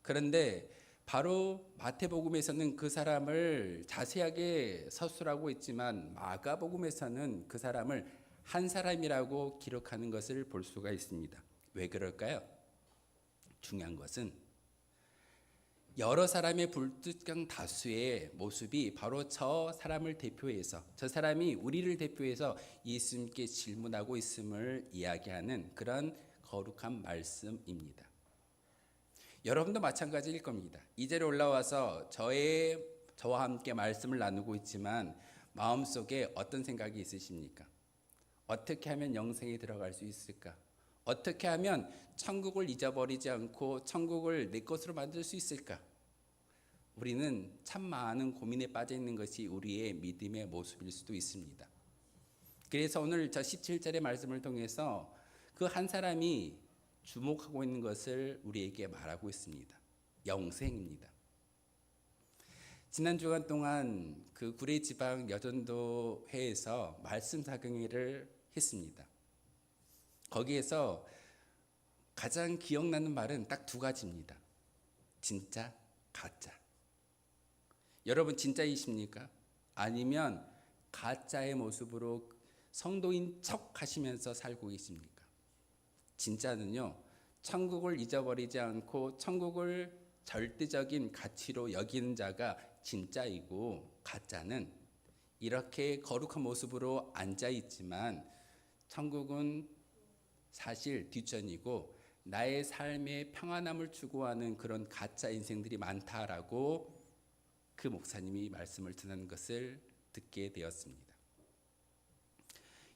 [SPEAKER 2] 그런데 바로 마태복음에서는 그 사람을 자세하게 서술하고 있지만 마가복음에서는 그 사람을 한 사람이라고 기록하는 것을 볼 수가 있습니다. 왜 그럴까요? 중요한 것은 여러 사람의 불특정 다수의 모습이 바로 저 사람을 대표해서, 저 사람이 우리를 대표해서 예수님께 질문하고 있음을 이야기하는 그런 거룩한 말씀입니다. 여러분도 마찬가지일 겁니다. 이 자리에 올라와서 저와 함께 말씀을 나누고 있지만 마음속에 어떤 생각이 있으십니까? 어떻게 하면 영생에 들어갈 수 있을까? 어떻게 하면 천국을 잊어버리지 않고 천국을 내 것으로 만들 수 있을까? 우리는 참 많은 고민에 빠져 있는 것이 우리의 믿음의 모습일 수도 있습니다. 그래서 오늘 저 17절의 말씀을 통해서 그 한 사람이 주목하고 있는 것을 우리에게 말하고 있습니다. 영생입니다. 지난 주간 동안 그 구례지방 여전도회에서 말씀 사경회를 했습니다. 거기에서 가장 기억나는 말은 딱 두 가지입니다. 진짜, 가짜. 여러분 진짜이십니까? 아니면 가짜의 모습으로 성도인 척 하시면서 살고 계십니까? 진짜는요, 천국을 잊어버리지 않고 천국을 절대적인 가치로 여기는 자가 진짜이고, 가짜는 이렇게 거룩한 모습으로 앉아 있지만 천국은 사실 뒷전이고 나의 삶의 평안함을 추구하는 그런 가짜 인생들이 많다라고 그 목사님이 말씀을 드리는 것을 듣게 되었습니다.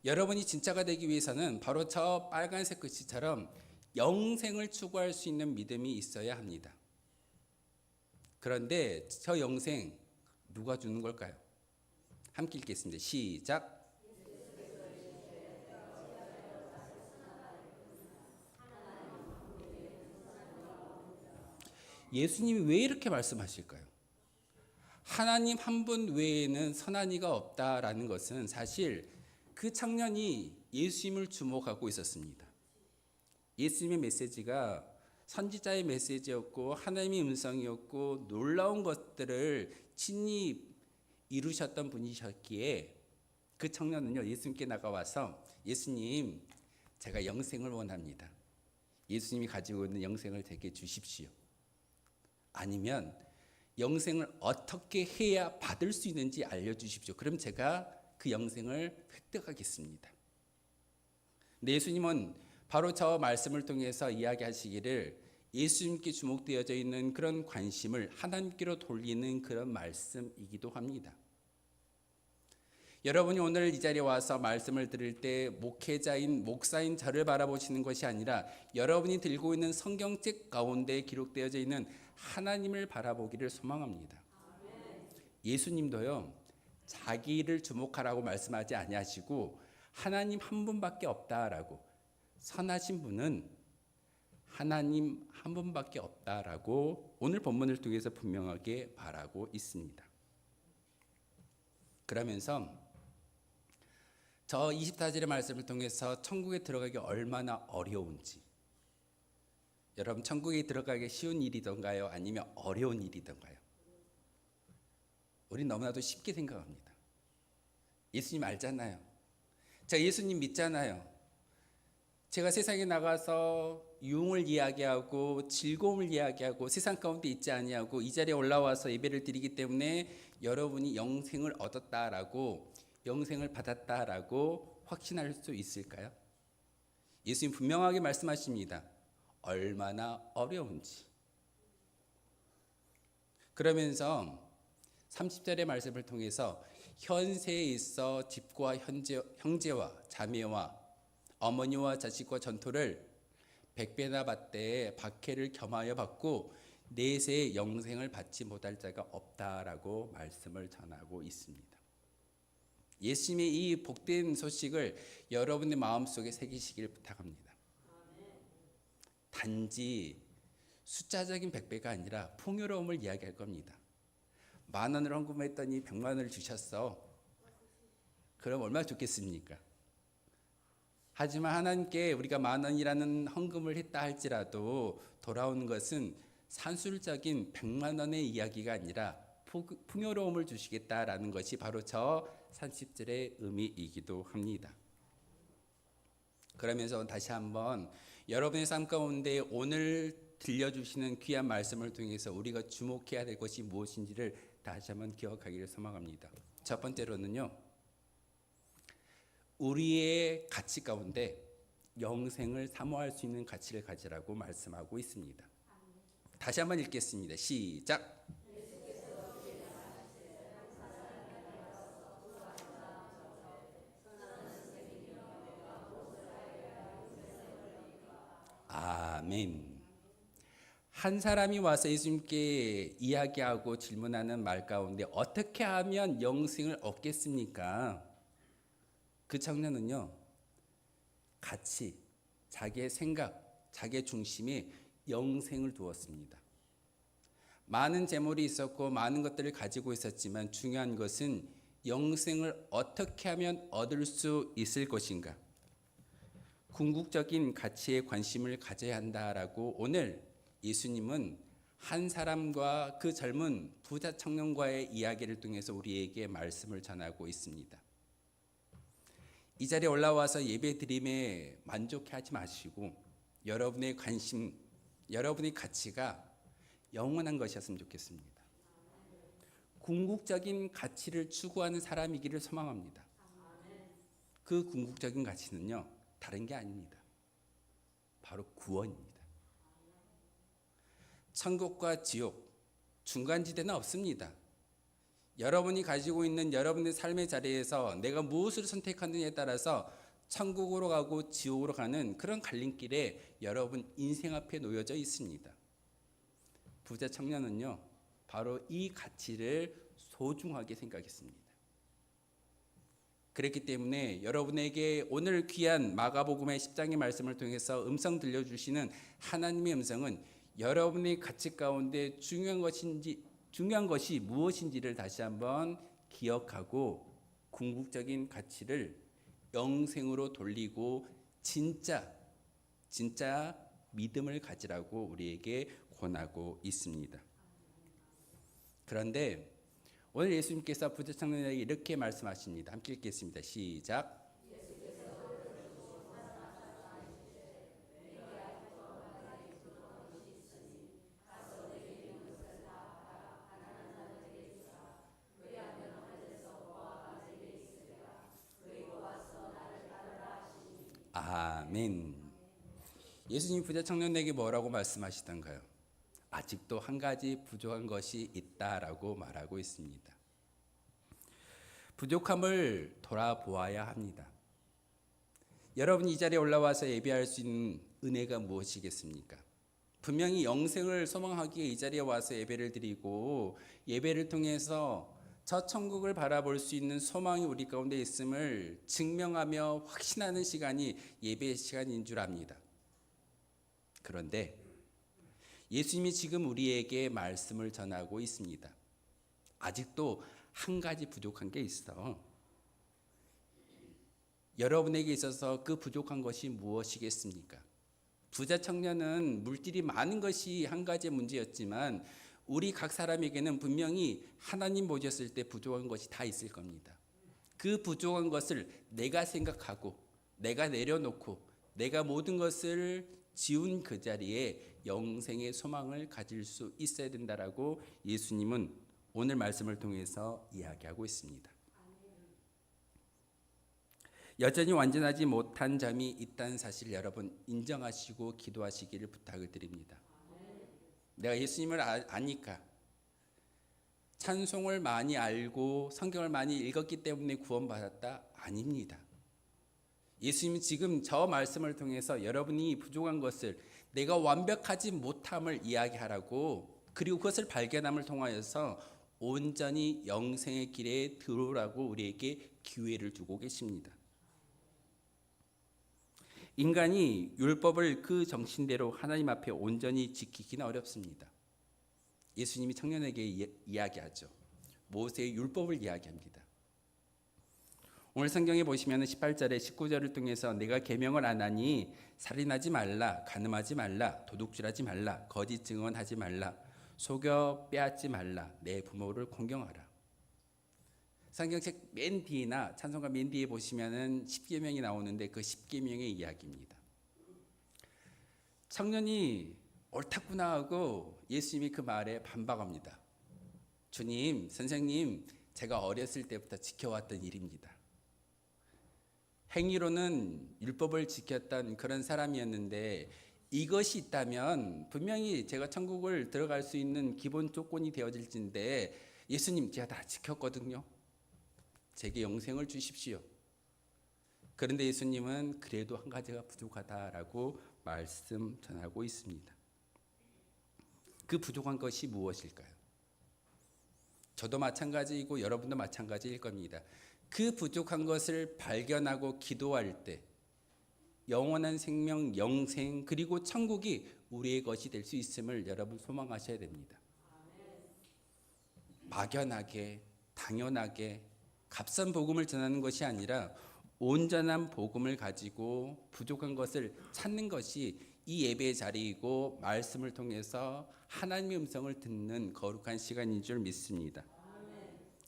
[SPEAKER 2] 여러분이 진짜가 되기 위해서는 바로 저 빨간색 글씨처럼 영생을 추구할 수 있는 믿음이 있어야 합니다. 그런데 저 영생 누가 주는 걸까요? 함께 읽겠습니다. 시작. 예수님이 왜 이렇게 말씀하실까요? 하나님 한 분 외에는 선한 이가 없다라는 것은 사실 그 청년이 예수님을 주목하고 있었습니다. 예수님의 메시지가 선지자의 메시지였고 하나님의 음성이었고 놀라운 것들을 친히 이루셨던 분이셨기에 그 청년은요, 예수님께 나가와서 예수님, 제가 영생을 원합니다. 예수님이 가지고 있는 영생을 제게 주십시오. 아니면 영생을 어떻게 해야 받을 수 있는지 알려주십시오. 그럼 제가 그 영생을 획득하겠습니다. 근데 예수님은 바로 저 말씀을 통해서 이야기하시기를 예수님께 주목되어져 있는 그런 관심을 하나님께로 돌리는 그런 말씀이기도 합니다. 여러분이 오늘 이 자리에 와서 말씀을 들을 때 목회자인 목사인 저를 바라보시는 것이 아니라 여러분이 들고 있는 성경책 가운데 기록되어져 있는 하나님을 바라보기를 소망합니다. 예수님도요, 자기를 주목하라고 말씀하지 아니하시고 하나님 한 분밖에 없다라고, 선하신 분은 하나님 한 분밖에 없다라고 오늘 본문을 통해서 분명하게 말하고 있습니다. 그러면서 저 24절의 말씀을 통해서 천국에 들어가기 얼마나 어려운지, 여러분 천국에 들어가기 쉬운 일이던가요? 아니면 어려운 일이던가요? 우린 너무나도 쉽게 생각합니다. 예수님 알잖아요. 제가 예수님 믿잖아요. 제가 세상에 나가서 유흥을 이야기하고 즐거움을 이야기하고 세상 가운데 있지 아니하고 이 자리에 올라와서 예배를 드리기 때문에 여러분이 영생을 얻었다라고, 영생을 받았다라고 확신할 수 있을까요? 예수님 분명하게 말씀하십니다. 얼마나 어려운지. 그러면서 30절의 말씀을 통해서 현세에 있어 집과 형제와 자매와 어머니와 자식과 전토를 100배나 받되 박해를 겸하여 받고 내세의 영생을 받지 못할 자가 없다라고 말씀을 전하고 있습니다. 예수님의 이 복된 소식을 여러분의 마음속에 새기시길 부탁합니다. 단지 숫자적인 100배가 아니라 풍요로움을 이야기할 겁니다. 10,000원을 헌금했더니 100,000원을 주셨어. 그럼 얼마나 좋겠습니까? 하지만 하나님께 우리가 10,000원이라는 헌금을 했다 할지라도 돌아오는 것은 산술적인 100,000원의 이야기가 아니라 풍요로움을 주시겠다라는 것이 바로 저 30절의 의미이기도 합니다. 그러면서 다시 한번 여러분의 삶 가운데 오늘 들려주시는 귀한 말씀을 통해서 우리가 주목해야 될 것이 무엇인지를 다시 한번 기억하기를 소망합니다. 첫 번째로는요, 우리의 가치 가운데 영생을 사모할 수 있는 가치를 가지라고 말씀하고 있습니다. 다시 한번 읽겠습니다. 시작. 아멘. 한 사람이 와서 예수님께 이야기하고 질문하는 말 가운데 어떻게 하면 영생을 얻겠습니까? 그 청년은요, 가치, 자기의 생각, 자기의 중심에 영생을 두었습니다. 많은 재물이 있었고 많은 것들을 가지고 있었지만 중요한 것은 영생을 어떻게 하면 얻을 수 있을 것인가? 궁극적인 가치에 관심을 가져야 한다라고 오늘 예수님은 한 사람과 그 젊은 부자 청년과의 이야기를 통해서 우리에게 말씀을 전하고 있습니다. 이 자리에 올라와서 예배 드림에 만족하지 마시고 여러분의 관심, 여러분의 가치가 영원한 것이었으면 좋겠습니다. 궁극적인 가치를 추구하는 사람이기를 소망합니다. 그 궁극적인 가치는요, 다른 게 아닙니다. 바로 구원입니다. 천국과 지옥, 중간지대는 없습니다. 여러분이 가지고 있는 여러분의 삶의 자리에서 내가 무엇을 선택하느냐에 따라서 천국으로 가고 지옥으로 가는 그런 갈림길에 여러분 인생 앞에 놓여져 있습니다. 부자 청년은요, 바로 이 가치를 소중하게 생각했습니다. 그렇기 때문에 여러분에게 오늘 귀한 마가복음의 10장의 말씀을 통해서 음성 들려주시는 하나님의 음성은 여러분의 가치 가운데 중요한 것이 무엇인지를 다시 한번 기억하고 궁극적인 가치를 영생으로 돌리고 진짜 믿음을 가지라고 우리에게 권하고 있습니다. 그런데 오늘 예수님께서 부자 청년에게 이렇게 말씀하십니다. 함께 읽겠습니다. 시작. 아멘. 예수님 부자 청년에게 뭐라고 말씀하시던가요? 아직도 한 가지 부족한 것이 있다라고 말하고 있습니다. 부족함을 돌아보아야 합니다. 여러분 이 자리에 올라와서 예배할 수 있는 은혜가 무엇이겠습니까? 분명히 영생을 소망하기에 이 자리에 와서 예배를 드리고 예배를 통해서 저 천국을 바라볼 수 있는 소망이 우리 가운데 있음을 증명하며 확신하는 시간이 예배의 시간인 줄 압니다. 그런데 예수님이 지금 우리에게 말씀을 전하고 있습니다. 아직도 한 가지 부족한 게 있어. 여러분에게 있어서 그 부족한 것이 무엇이겠습니까? 부자 청년은 물질이 많은 것이 한 가지의 문제였지만 우리 각 사람에게는 분명히 하나님 보셨을 때 부족한 것이 다 있을 겁니다. 그 부족한 것을 내가 생각하고 내가 내려놓고 내가 모든 것을 지운 그 자리에 영생의 소망을 가질 수 있어야 된다라고 예수님은 오늘 말씀을 통해서 이야기하고 있습니다. 여전히 완전하지 못한 점이 있다는 사실 여러분 인정하시고 기도하시기를 부탁을 드립니다. 내가 예수님을 아니까 찬송을 많이 알고 성경을 많이 읽었기 때문에 구원받았다? 아닙니다. 예수님은 지금 저 말씀을 통해서 여러분이 부족한 것을 내가 완벽하지 못함을 이야기하라고 그리고 그것을 발견함을 통하여서 온전히 영생의 길에 들어오라고 우리에게 기회를 두고 계십니다. 인간이 율법을 그 정신대로 하나님 앞에 온전히 지키기는 어렵습니다. 예수님이 청년에게 이야기하죠. 모세의 율법을 이야기합니다. 오늘 성경에 보시면 18절에 19절을 통해서 내가 계명을 안 하니 살인하지 말라, 간음하지 말라, 도둑질하지 말라, 거짓 증언하지 말라, 속여 빼앗지 말라, 내 부모를 공경하라. 성경책 맨 뒤나 찬송가 맨 뒤에 보시면은 10계명이 나오는데 그 10계명의 이야기입니다. 청년이 옳다구나 하고 예수님이 그 말에 반박합니다. 주님, 선생님, 제가 어렸을 때부터 지켜왔던 일입니다. 행위로는 율법을 지켰던 그런 사람이었는데 이것이 있다면 분명히 제가 천국을 들어갈 수 있는 기본 조건이 되어질진데 예수님 제가 다 지켰거든요. 제게 영생을 주십시오. 그런데 예수님은 그래도 한 가지가 부족하다라고 말씀 전하고 있습니다. 그 부족한 것이 무엇일까요? 저도 마찬가지이고 여러분도 마찬가지일 겁니다. 그 부족한 것을 발견하고 기도할 때 영원한 생명, 영생 그리고 천국이 우리의 것이 될 수 있음을 여러분 소망하셔야 됩니다. 막연하게 당연하게 값싼 복음을 전하는 것이 아니라 온전한 복음을 가지고 부족한 것을 찾는 것이 이 예배의 자리이고 말씀을 통해서 하나님의 음성을 듣는 거룩한 시간인 줄 믿습니다.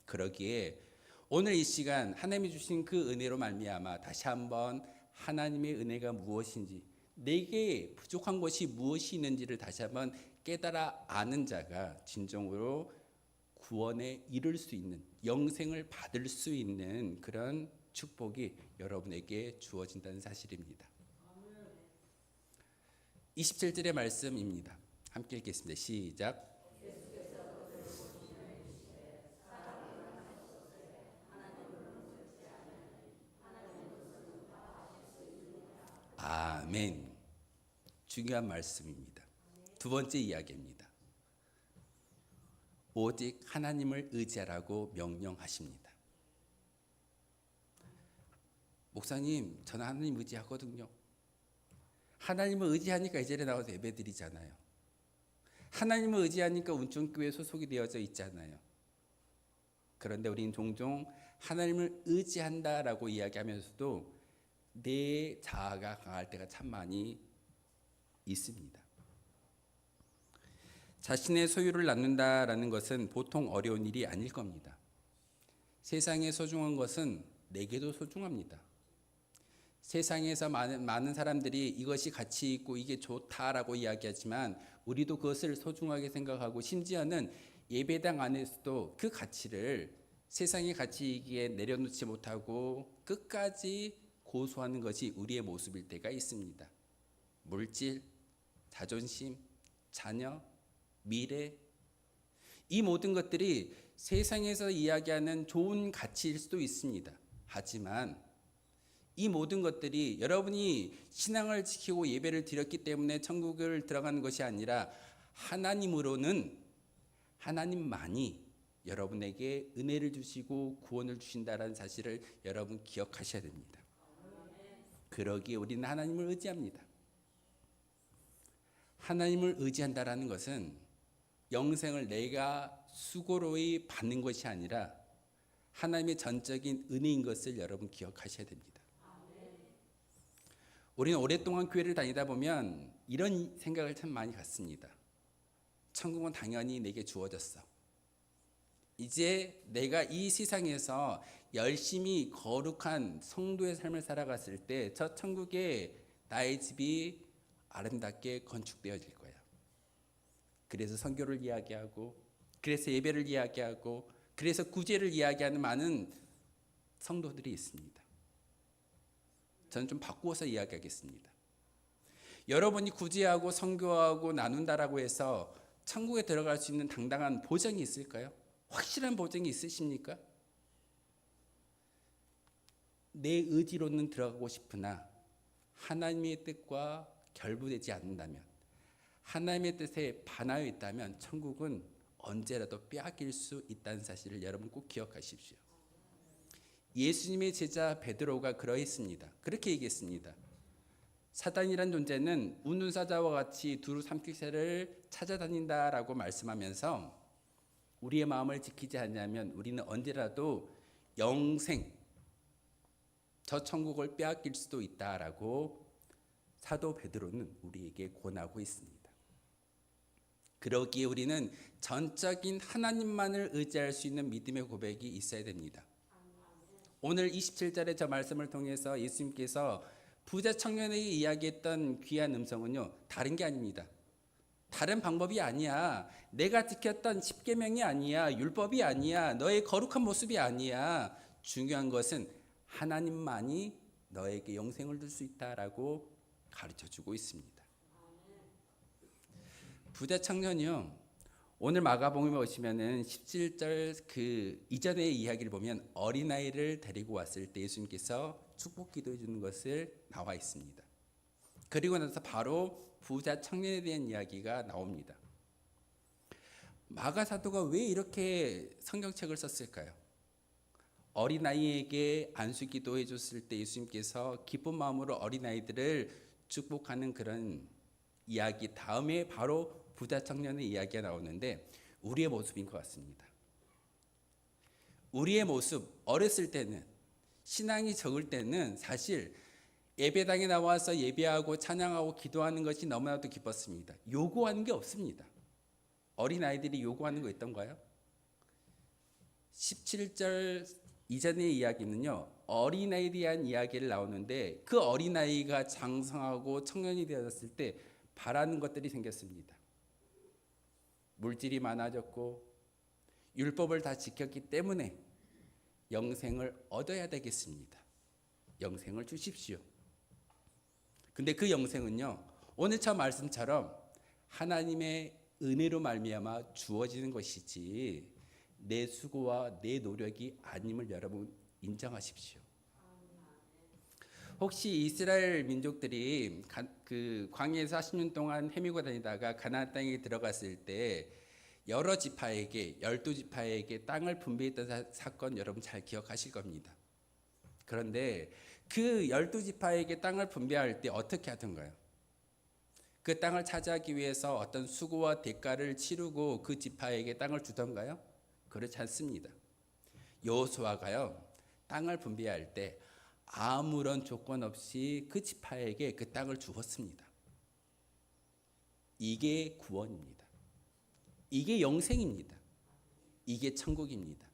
[SPEAKER 2] 그러기에 오늘 이 시간 하나님이 주신 그 은혜로 말미암아 다시 한번 하나님의 은혜가 무엇인지, 내게 부족한 것이 무엇이 있는지를 다시 한번 깨달아 아는 자가 진정으로 구원에 이를 수 있는, 영생을 받을 수 있는 그런 축복이 여러분에게 주어진다는 사실입니다. 27절의 말씀입니다. 함께 읽겠습니다. 시작. 아멘. 중요한 말씀입니다. 두 번째 이야기입니다. 오직 하나님을 의지하라고 명령하십니다. 목사님, 저는 하나님 의지하거든요. 하나님을 의지하니까 이 자리에 나와서 예배드리잖아요. 하나님을 의지하니까 운천교회 소속이 되어져 있잖아요. 그런데 우리는 종종 하나님을 의지한다라고 이야기하면서도 내 자아가 강할 때가 참 많이 있습니다. 자신의 소유를 낳는다라는 것은 보통 어려운 일이 아닐 겁니다. 세상에 소중한 것은 내게도 소중합니다. 세상에서 많은 사람들이 이것이 가치 있고 이게 좋다라고 이야기하지만 우리도 그것을 소중하게 생각하고, 심지어는 예배당 안에서도 그 가치를 세상의 가치이기에 내려놓지 못하고 끝까지 고수하는 것이 우리의 모습일 때가 있습니다. 물질, 자존심, 자녀, 미래, 이 모든 것들이 세상에서 이야기하는 좋은 가치일 수도 있습니다. 하지만 이 모든 것들이 여러분이 신앙을 지키고 예배를 드렸기 때문에 천국을 들어가는 것이 아니라 하나님으로는, 하나님만이 여러분에게 은혜를 주시고 구원을 주신다는 사실을 여러분 기억하셔야 됩니다. 그러기에 우리는 하나님을 의지합니다. 하나님을 의지한다라는 것은 영생을 내가 수고로이 받는 것이 아니라 하나님의 전적인 은혜인 것을 여러분 기억하셔야 됩니다. 우리는 오랫동안 교회를 다니다 보면 이런 생각을 참 많이 갖습니다. 천국은 당연히 내게 주어졌어. 이제 내가 이 세상에서 열심히 거룩한 성도의 삶을 살아갔을 때 저 천국에 나의 집이 아름답게 건축되어질 거야. 그래서 선교를 이야기하고, 그래서 예배를 이야기하고, 그래서 구제를 이야기하는 많은 성도들이 있습니다. 저는 좀 바꾸어서 이야기하겠습니다. 여러분이 구제하고 선교하고 나눈다라고 해서 천국에 들어갈 수 있는 당당한 보장이 있을까요? 확실한 보장이 있으십니까? 내 의지로는 들어가고 싶으나 하나님의 뜻과 결부되지 않는다면, 하나님의 뜻에 반하여 있다면 천국은 언제라도 빼앗길 수 있다는 사실을 여러분 꼭 기억하십시오. 예수님의 제자 베드로가 그러했습니다. 그렇게 얘기했습니다. 사단이란 존재는 웃는 사자와 같이 두루 삼킬 새를 찾아다닌다라고 말씀하면서 우리의 마음을 지키지 않냐면 우리는 언제라도 영생, 저 천국을 빼앗길 수도 있다라고 사도 베드로는 우리에게 권하고 있습니다. 그러기에 우리는 전적인 하나님만을 의지할 수 있는 믿음의 고백이 있어야 됩니다. 오늘 27절의 저 말씀을 통해서 예수님께서 부자 청년에게 이야기했던 귀한 음성은요, 다른 게 아닙니다. 다른 방법이 아니야. 내가 지켰던 10계명이 아니야. 율법이 아니야. 너의 거룩한 모습이 아니야. 중요한 것은 하나님만이 너에게 영생을 줄 수 있다라고 가르쳐주고 있습니다. 부자 청년이요, 오늘 마가복음에 오시면은 17절 그 이전의 이야기를 보면 어린아이를 데리고 왔을 때 예수님께서 축복 기도해 주는 것을 나와 있습니다. 그리고 나서 바로 부자 청년에 대한 이야기가 나옵니다. 마가 사도가 왜 이렇게 성경책을 썼을까요? 어린아이에게 안수 기도해 줬을 때 예수님께서 기쁜 마음으로 어린아이들을 축복하는 그런 이야기 다음에 바로 부자 청년의 이야기가 나오는데 우리의 모습인 것 같습니다. 우리의 모습, 어렸을 때는, 신앙이 적을 때는 사실 예배당에 나와서 예배하고 찬양하고 기도하는 것이 너무나도 기뻤습니다. 요구하는 게 없습니다. 어린아이들이 요구하는 거 있던가요? 17절 이전의 이야기는요, 어린아이에 대한 이야기를 나오는데 그 어린아이가 장성하고 청년이 되었을 때 바라는 것들이 생겼습니다. 물질이 많아졌고 율법을 다 지켰기 때문에 영생을 얻어야 되겠습니다. 영생을 주십시오. 근데 그 영생은요, 오늘 저 말씀처럼 하나님의 은혜로 말미암아 주어지는 것이지 내 수고와 내 노력이 아님을 여러분 인정하십시오. 혹시 이스라엘 민족들이 그 광야에서 40년 동안 헤매고 다니다가 가나안 땅에 들어갔을 때 여러 지파에게 12지파에게 땅을 분배했던 사건 여러분 잘 기억하실 겁니다. 그런데 그 12지파에게 땅을 분배할 때 어떻게 하던가요? 그 땅을 차지하기 위해서 어떤 수고와 대가를 치르고 그 지파에게 땅을 주던가요? 그렇지 않습니다. 여호수아가요, 땅을 분배할 때 아무런 조건 없이 그 지파에게 그 땅을 주었습니다. 이게 구원입니다. 이게 영생입니다. 이게 천국입니다.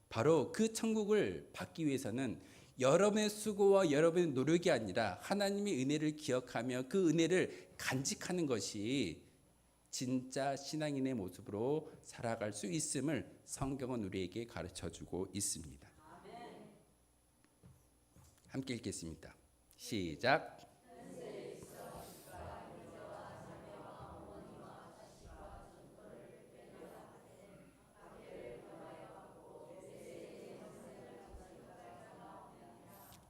[SPEAKER 2] 바로 그 천국을 받기 위해서는 여러분의 수고와 여러분의 노력이 아니라 하나님의 은혜를 기억하며 그 은혜를 간직하는 것이 진짜 신앙인의 모습으로 살아갈 수 있음을 성경은 우리에게 가르쳐주고 있습니다. 함께 읽겠습니다. 시작.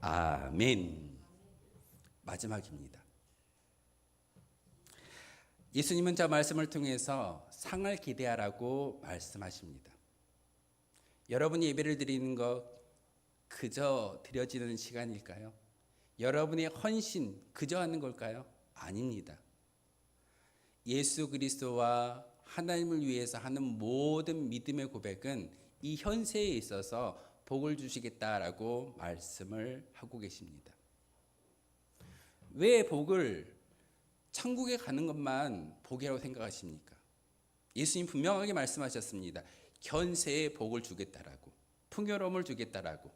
[SPEAKER 2] 아멘. 마지막입니다. 예수님은 저 말씀을 통해서 상을 기대하라고 말씀하십니다. 여러분이 예배를 드리는 것 그저 드려지는 시간일까요? 여러분의 헌신 그저 하는 걸까요? 아닙니다. 예수 그리스도와 하나님을 위해서 하는 모든 믿음의 고백은 이 현세에 있어서 복을 주시겠다라고 말씀을 하고 계십니다. 왜 복을 천국에 가는 것만 복이라고 생각하십니까? 예수님 분명하게 말씀하셨습니다. 현세에 복을 주겠다라고, 풍요로움을 주겠다라고.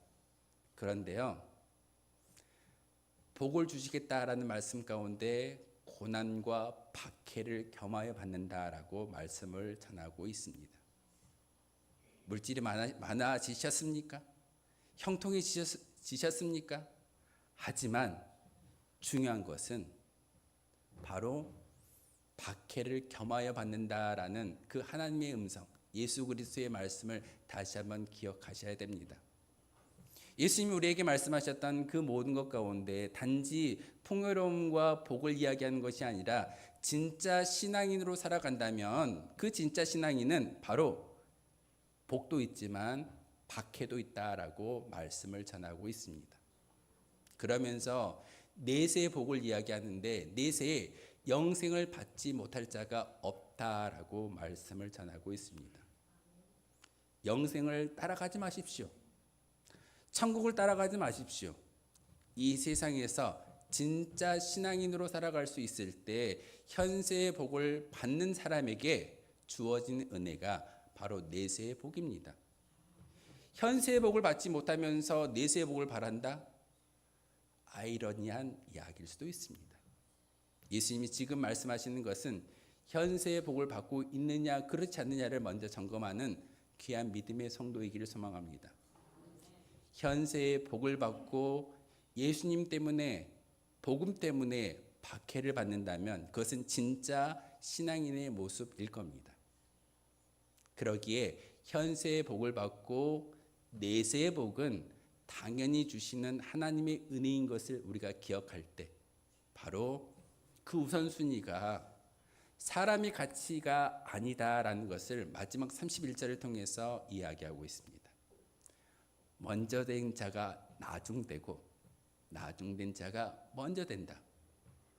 [SPEAKER 2] 그런데요, 복을 주시겠다라는 말씀 가운데 고난과 박해를 겸하여 받는다라고 말씀을 전하고 있습니다. 물질이 많아지셨습니까? 형통해지셨습니까? 하지만 중요한 것은 바로 박해를 겸하여 받는다라는 그 하나님의 음성, 예수 그리스도의 말씀을 다시 한번 기억하셔야 됩니다. 예수님이 우리에게 말씀하셨던 그 모든 것 가운데 단지 풍요로움과 복을 이야기하는 것이 아니라 진짜 신앙인으로 살아간다면 그 진짜 신앙인은 바로 복도 있지만 박해도 있다라고 말씀을 전하고 있습니다. 그러면서 내세의 복을 이야기하는데 내세에 영생을 받지 못할 자가 없다라고 말씀을 전하고 있습니다. 영생을 따라가지 마십시오. 천국을 따라가지 마십시오. 이 세상에서 진짜 신앙인으로 살아갈 수 있을 때 현세의 복을 받는 사람에게 주어진 은혜가 바로 내세의 복입니다. 현세의 복을 받지 못하면서 내세의 복을 바란다? 아이러니한 이야기일 수도 있습니다. 예수님이 지금 말씀하시는 것은 현세의 복을 받고 있느냐 그렇지 않느냐를 먼저 점검하는 귀한 믿음의 성도이기를 소망합니다. 현세의 복을 받고 예수님 때문에 복음 때문에 박해를 받는다면 그것은 진짜 신앙인의 모습일 겁니다. 그러기에 현세의 복을 받고 내세의 복은 당연히 주시는 하나님의 은혜인 것을 우리가 기억할 때 바로 그 우선순위가 사람의 가치가 아니다라는 것을 마지막 31절을 통해서 이야기하고 있습니다. 먼저 된 자가 나중되고 나중된 자가 먼저 된다.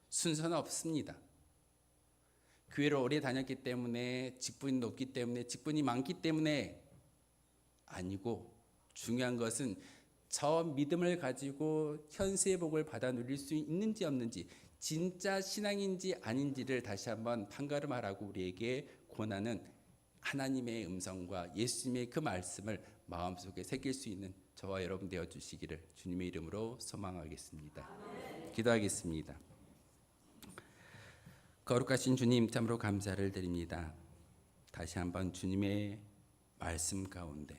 [SPEAKER 2] 순서는 없습니다. 교회를 오래 다녔기 때문에 직분이 높기 때문에 직분이 많기 때문에 아니고 중요한 것은 저 믿음을 가지고 현세의 복을 받아 누릴 수 있는지 없는지, 진짜 신앙인지 아닌지를 다시 한번 판가름하라고 우리에게 권하는 하나님의 음성과 예수님의 그 말씀을 마음속에 새길 수 있는 저와 여러분 되어 주시기를 주님의 이름으로 소망하겠습니다. 기도하겠습니다. 거룩하신 주님, 참으로 감사를 드립니다. 다시 한번 주님의 말씀 가운데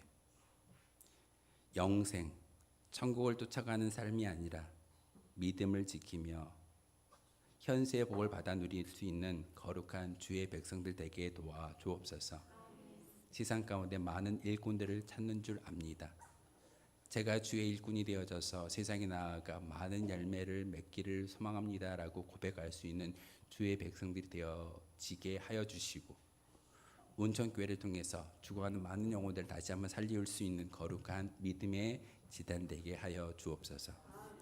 [SPEAKER 2] 영생, 천국을 쫓아가는 삶이 아니라 믿음을 지키며 현세의 복을 받아 누릴 수 있는 거룩한 주의 백성들 되게 도와 주옵소서. 세상 가운데 많은 일꾼들을 찾는 줄 압니다. 제가 주의 일꾼이 되어져서 세상에 나아가 많은 열매를 맺기를 소망합니다라고 고백할 수 있는 주의 백성들이 되어지게 하여 주시고, 온천교회를 통해서 죽어가는 많은 영혼들을 다시 한번 살릴 수 있는 거룩한 믿음의 지단 되게 하여 주옵소서.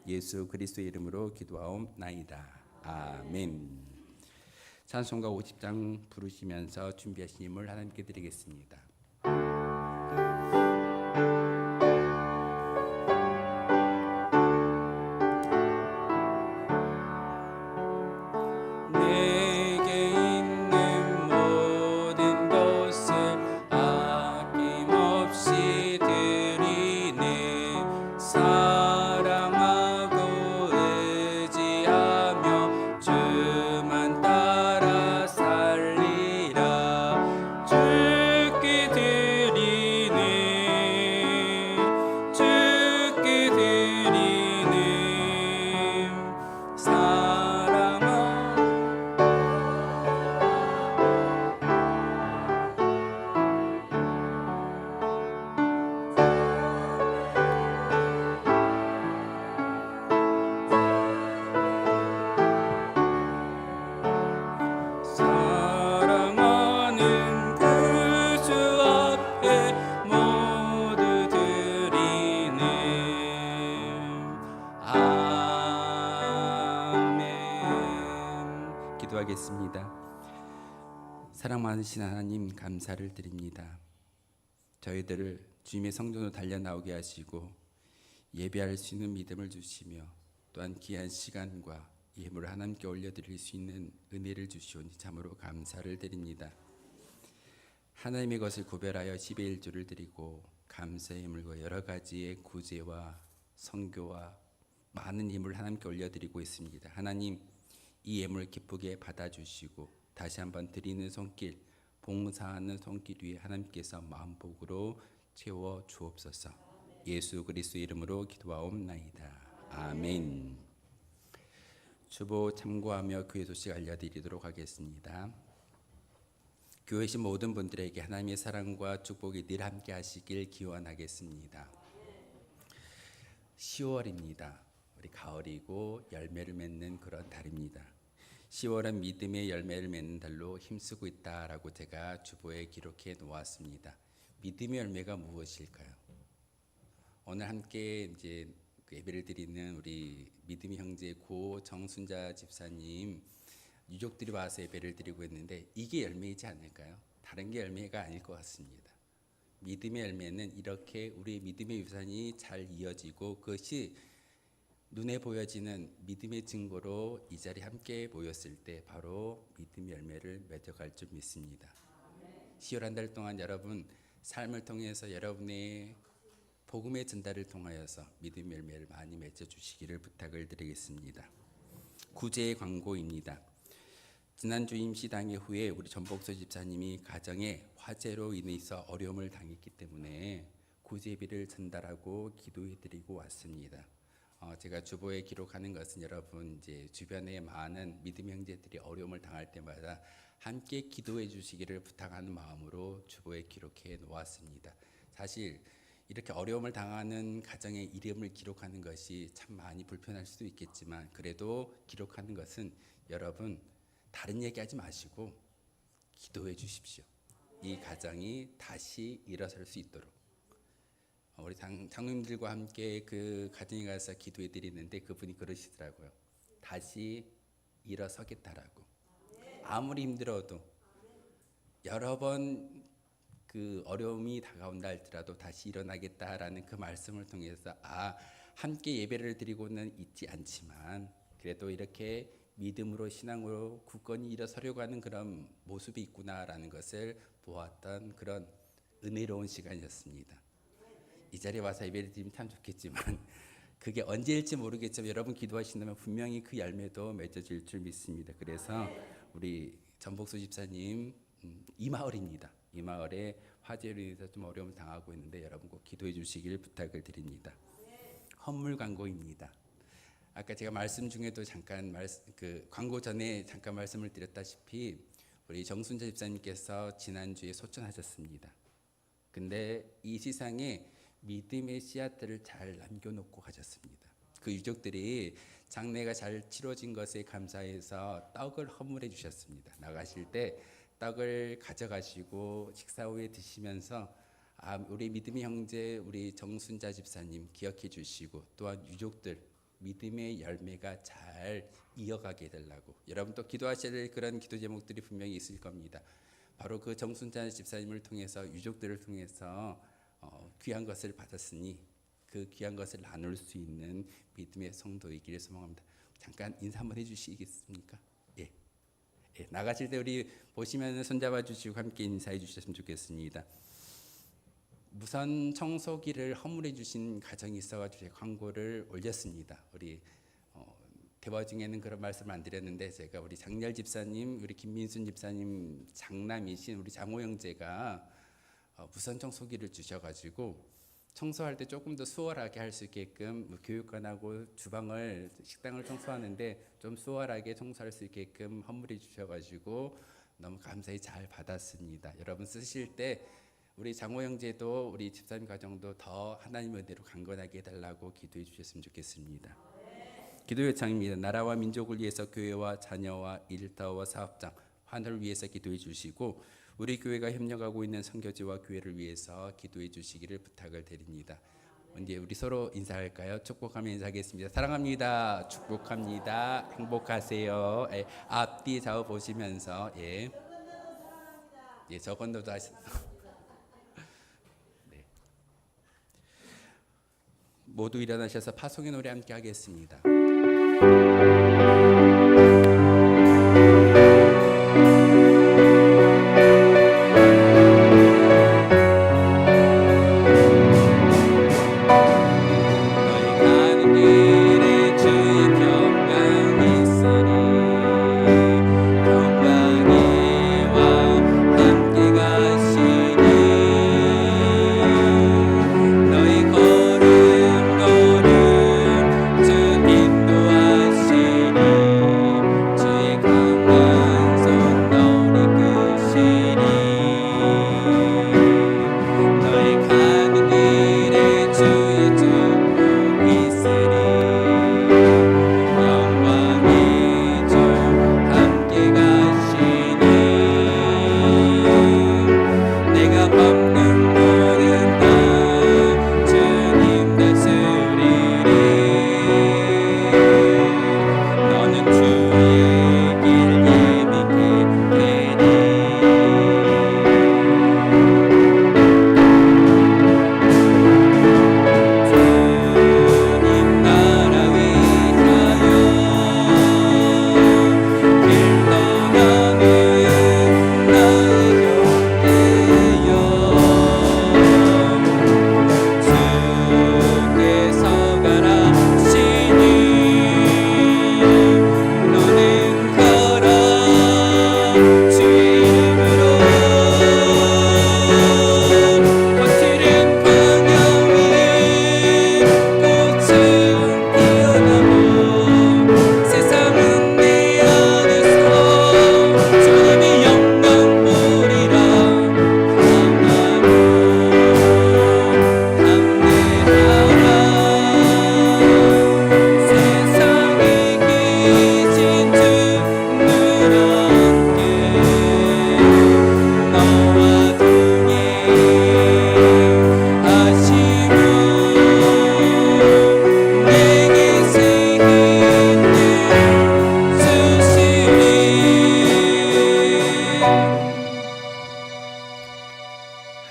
[SPEAKER 2] 예수 그리스도의 이름으로 기도하옵나이다. 아멘. 찬송가 50장 부르시면서 준비하신 힘을 하나님께 드리겠습니다. 사랑 많으신 하나님, 감사를 드립니다. 저희들을 주님의 성전으로 달려 나오게 하시고 예배할 수 있는 믿음을 주시며 또한 귀한 시간과 예물을 하나님께 올려드릴 수 있는 은혜를 주시오니 참으로 감사를 드립니다. 하나님의 것을 구별하여 10의 1조를 드리고 감사의 예물과 여러 가지의 구제와 선교와 많은 예물을 하나님께 올려드리고 있습니다. 하나님, 이 예물을 기쁘게 받아주시고 다시 한번 드리는 손길, 봉사하는 손길 위에 하나님께서 마음복으로 채워 주옵소서. 예수 그리스도 이름으로 기도하옵나이다. 아멘. 주보 참고하며 교회 소식 알려드리도록 하겠습니다. 교회신 모든 분들에게 하나님의 사랑과 축복이 늘 함께 하시길 기원하겠습니다. 10월입니다. 우리 가을이고 열매를 맺는 그런 달입니다. 10월은 믿음의 열매를 맺는 달로 힘쓰고 있다라고 제가 주보에 기록해 놓았습니다. 믿음의 열매가 무엇일까요? 오늘 함께 이제 예배를 드리는 우리 믿음의 형제 고 정순자 집사님 유족들이 와서 예배를 드리고 있는데 이게 열매이지 않을까요? 다른 게 열매가 아닐 것 같습니다. 믿음의 열매는 이렇게 우리의 믿음의 유산이 잘 이어지고 그것이 눈에 보여지는 믿음의 증거로 이 자리에 함께 모였을 때 바로 믿음의 열매를 맺어갈 줄 믿습니다. 10월 한 달 동안 여러분 삶을 통해서 여러분의 복음의 전달을 통하여서 믿음의 열매를 많이 맺어주시기를 부탁을 드리겠습니다. 구제의 광고입니다. 지난주 임시당회 후에 우리 전복서 집사님이 가정에 화재로 인해서 어려움을 당했기 때문에 구제비를 전달하고 기도해드리고 왔습니다. 제가 주보에 기록하는 것은 여러분 이제 주변에 많은 믿음 형제들이 어려움을 당할 때마다 함께 기도해 주시기를 부탁하는 마음으로 주보에 기록해 놓았습니다. 사실 이렇게 어려움을 당하는 가정의 이름을 기록하는 것이 참 많이 불편할 수도 있겠지만 그래도 기록하는 것은 여러분 다른 얘기하지 마시고 기도해 주십시오. 이 가정이 다시 일어설 수 있도록. 우리 장로님들과 함께 그 가정에 가서 기도해 드리는데 그분이 그러시더라고요. 다시 일어서겠다라고. 아무리 힘들어도 여러 번 그 어려움이 다가온다 할지라도 다시 일어나겠다라는 그 말씀을 통해서 함께 예배를 드리고는 있지 않지만 그래도 이렇게 믿음으로 신앙으로 굳건히 일어서려고 하는 그런 모습이 있구나라는 것을 보았던 그런 은혜로운 시간이었습니다. 이 자리에 와서 예배를 드리면 참 좋겠지만 그게 언제일지 모르겠지만 여러분 기도하신다면 분명히 그 열매도 맺어질 줄 믿습니다. 그래서 우리 전복수 집사님 이 마을입니다. 이 마을에 화재로 인해서 좀 어려움을 당하고 있는데 여러분 꼭 기도해 주시길 부탁을 드립니다. 헌물 광고입니다. 아까 제가 말씀 중에도 잠깐 광고 전에 잠깐 말씀을 드렸다시피 우리 정순자 집사님께서 지난주에 소천하셨습니다. 근데 이 세상에 믿음의 씨앗들을 잘 남겨놓고 가셨습니다. 그 유족들이 장례가 잘 치러진 것에 감사해서 떡을 헌물해 주셨습니다. 나가실 때 떡을 가져가시고 식사 후에 드시면서 우리 믿음의 형제 우리 정순자 집사님 기억해 주시고 또한 유족들 믿음의 열매가 잘 이어가게 되려고 여러분 또 기도하셔야 될 그런 기도 제목들이 분명히 있을 겁니다. 바로 그 정순자 집사님을 통해서 유족들을 통해서 귀한 것을 받았으니 그 귀한 것을 나눌 수 있는 믿음의 성도이기를 소망합니다. 잠깐 인사 한번 해주시겠습니까? 예. 나가실 때 우리 보시면 손잡아 주시고 함께 인사해 주셨으면 좋겠습니다. 무선 청소기를 헌물해 주신 가정이 있어가지고 광고를 올렸습니다. 우리 대화 중에는 그런 말씀을 안 드렸는데 제가 우리 장렬 집사님, 우리 김민순 집사님 장남이신 우리 장호 형제가 무선 청소기를 주셔가지고 청소할 때 조금 더 수월하게 할 수 있게끔 교육관하고 식당을 청소하는데 좀 수월하게 청소할 수 있게끔 헌물해 주셔가지고 너무 감사히 잘 받았습니다. 여러분 쓰실 때 우리 장호 형제도 우리 집사님 가정도 더 하나님의 은혜로 강건하게 해달라고 기도해 주셨으면 좋겠습니다. 기도 요청입니다. 나라와 민족을 위해서 교회와 자녀와 일터와 사업장, 환호를 위해서 기도해 주시고 우리 교회가 협력하고 있는 선교지와 교회를 위해서 기도해 주시기를 부탁을 드립니다. 이제 우리 서로 인사할까요? 축복하며 인사하겠습니다. 사랑합니다. 축복합니다. 행복하세요. 앞뒤 좌우 보시면서 저 건너도 모두 일어나셔서 파송의 노래 함께 하겠습니다.
[SPEAKER 1] 너희 걸음 걸음 주 인도하시니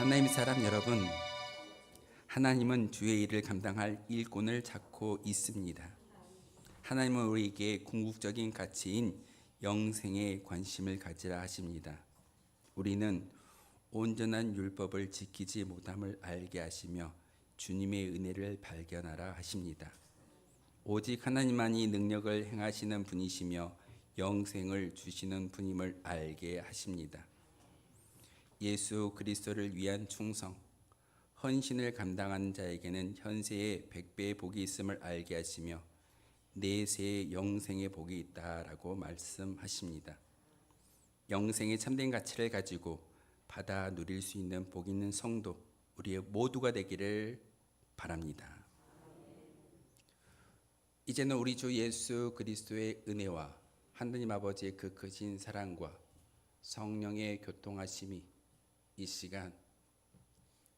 [SPEAKER 2] 하나님의 사람 여러분, 하나님은 주의 일을 감당할 일꾼을 찾고 있습니다. 하나님은 우리에게 궁극적인 가치인 영생에 관심을 가지라 하십니다. 우리는 온전한 율법을 지키지 못함을 알게 하시며 주님의 은혜를 발견하라 하십니다. 오직 하나님만이 능력을 행하시는 분이시며 영생을 주시는 분임을 알게 하십니다. 예수 그리스도를 위한 충성, 헌신을 감당하는 자에게는 현세에 100배의 복이 있음을 알게 하시며 내세에 영생의 복이 있다라고 말씀하십니다. 영생의 참된 가치를 가지고 받아 누릴 수 있는 복 있는 성도 우리의 모두가 되기를 바랍니다. 이제는 우리 주 예수 그리스도의 은혜와 하느님 아버지의 그 크신 사랑과 성령의 교통하심이 이 시간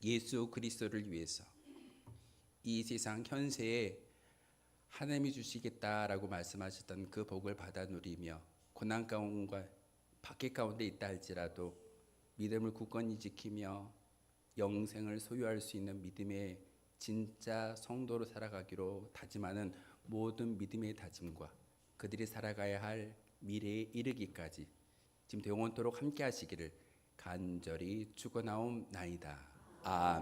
[SPEAKER 2] 예수 그리스도를 위해서 이 세상 현세에 하나님이 주시겠다라고 말씀하셨던 그 복을 받아 누리며 고난 가운데 박해 가운데 있다 할지라도 믿음을 굳건히 지키며 영생을 소유할 수 있는 믿음의 진짜 성도로 살아가기로 다짐하는 모든 믿음의 다짐과 그들이 살아가야 할 미래에 이르기까지 지금부터 영원토록 함께 하시기를 간절히 축원하옵나이다. 아멘.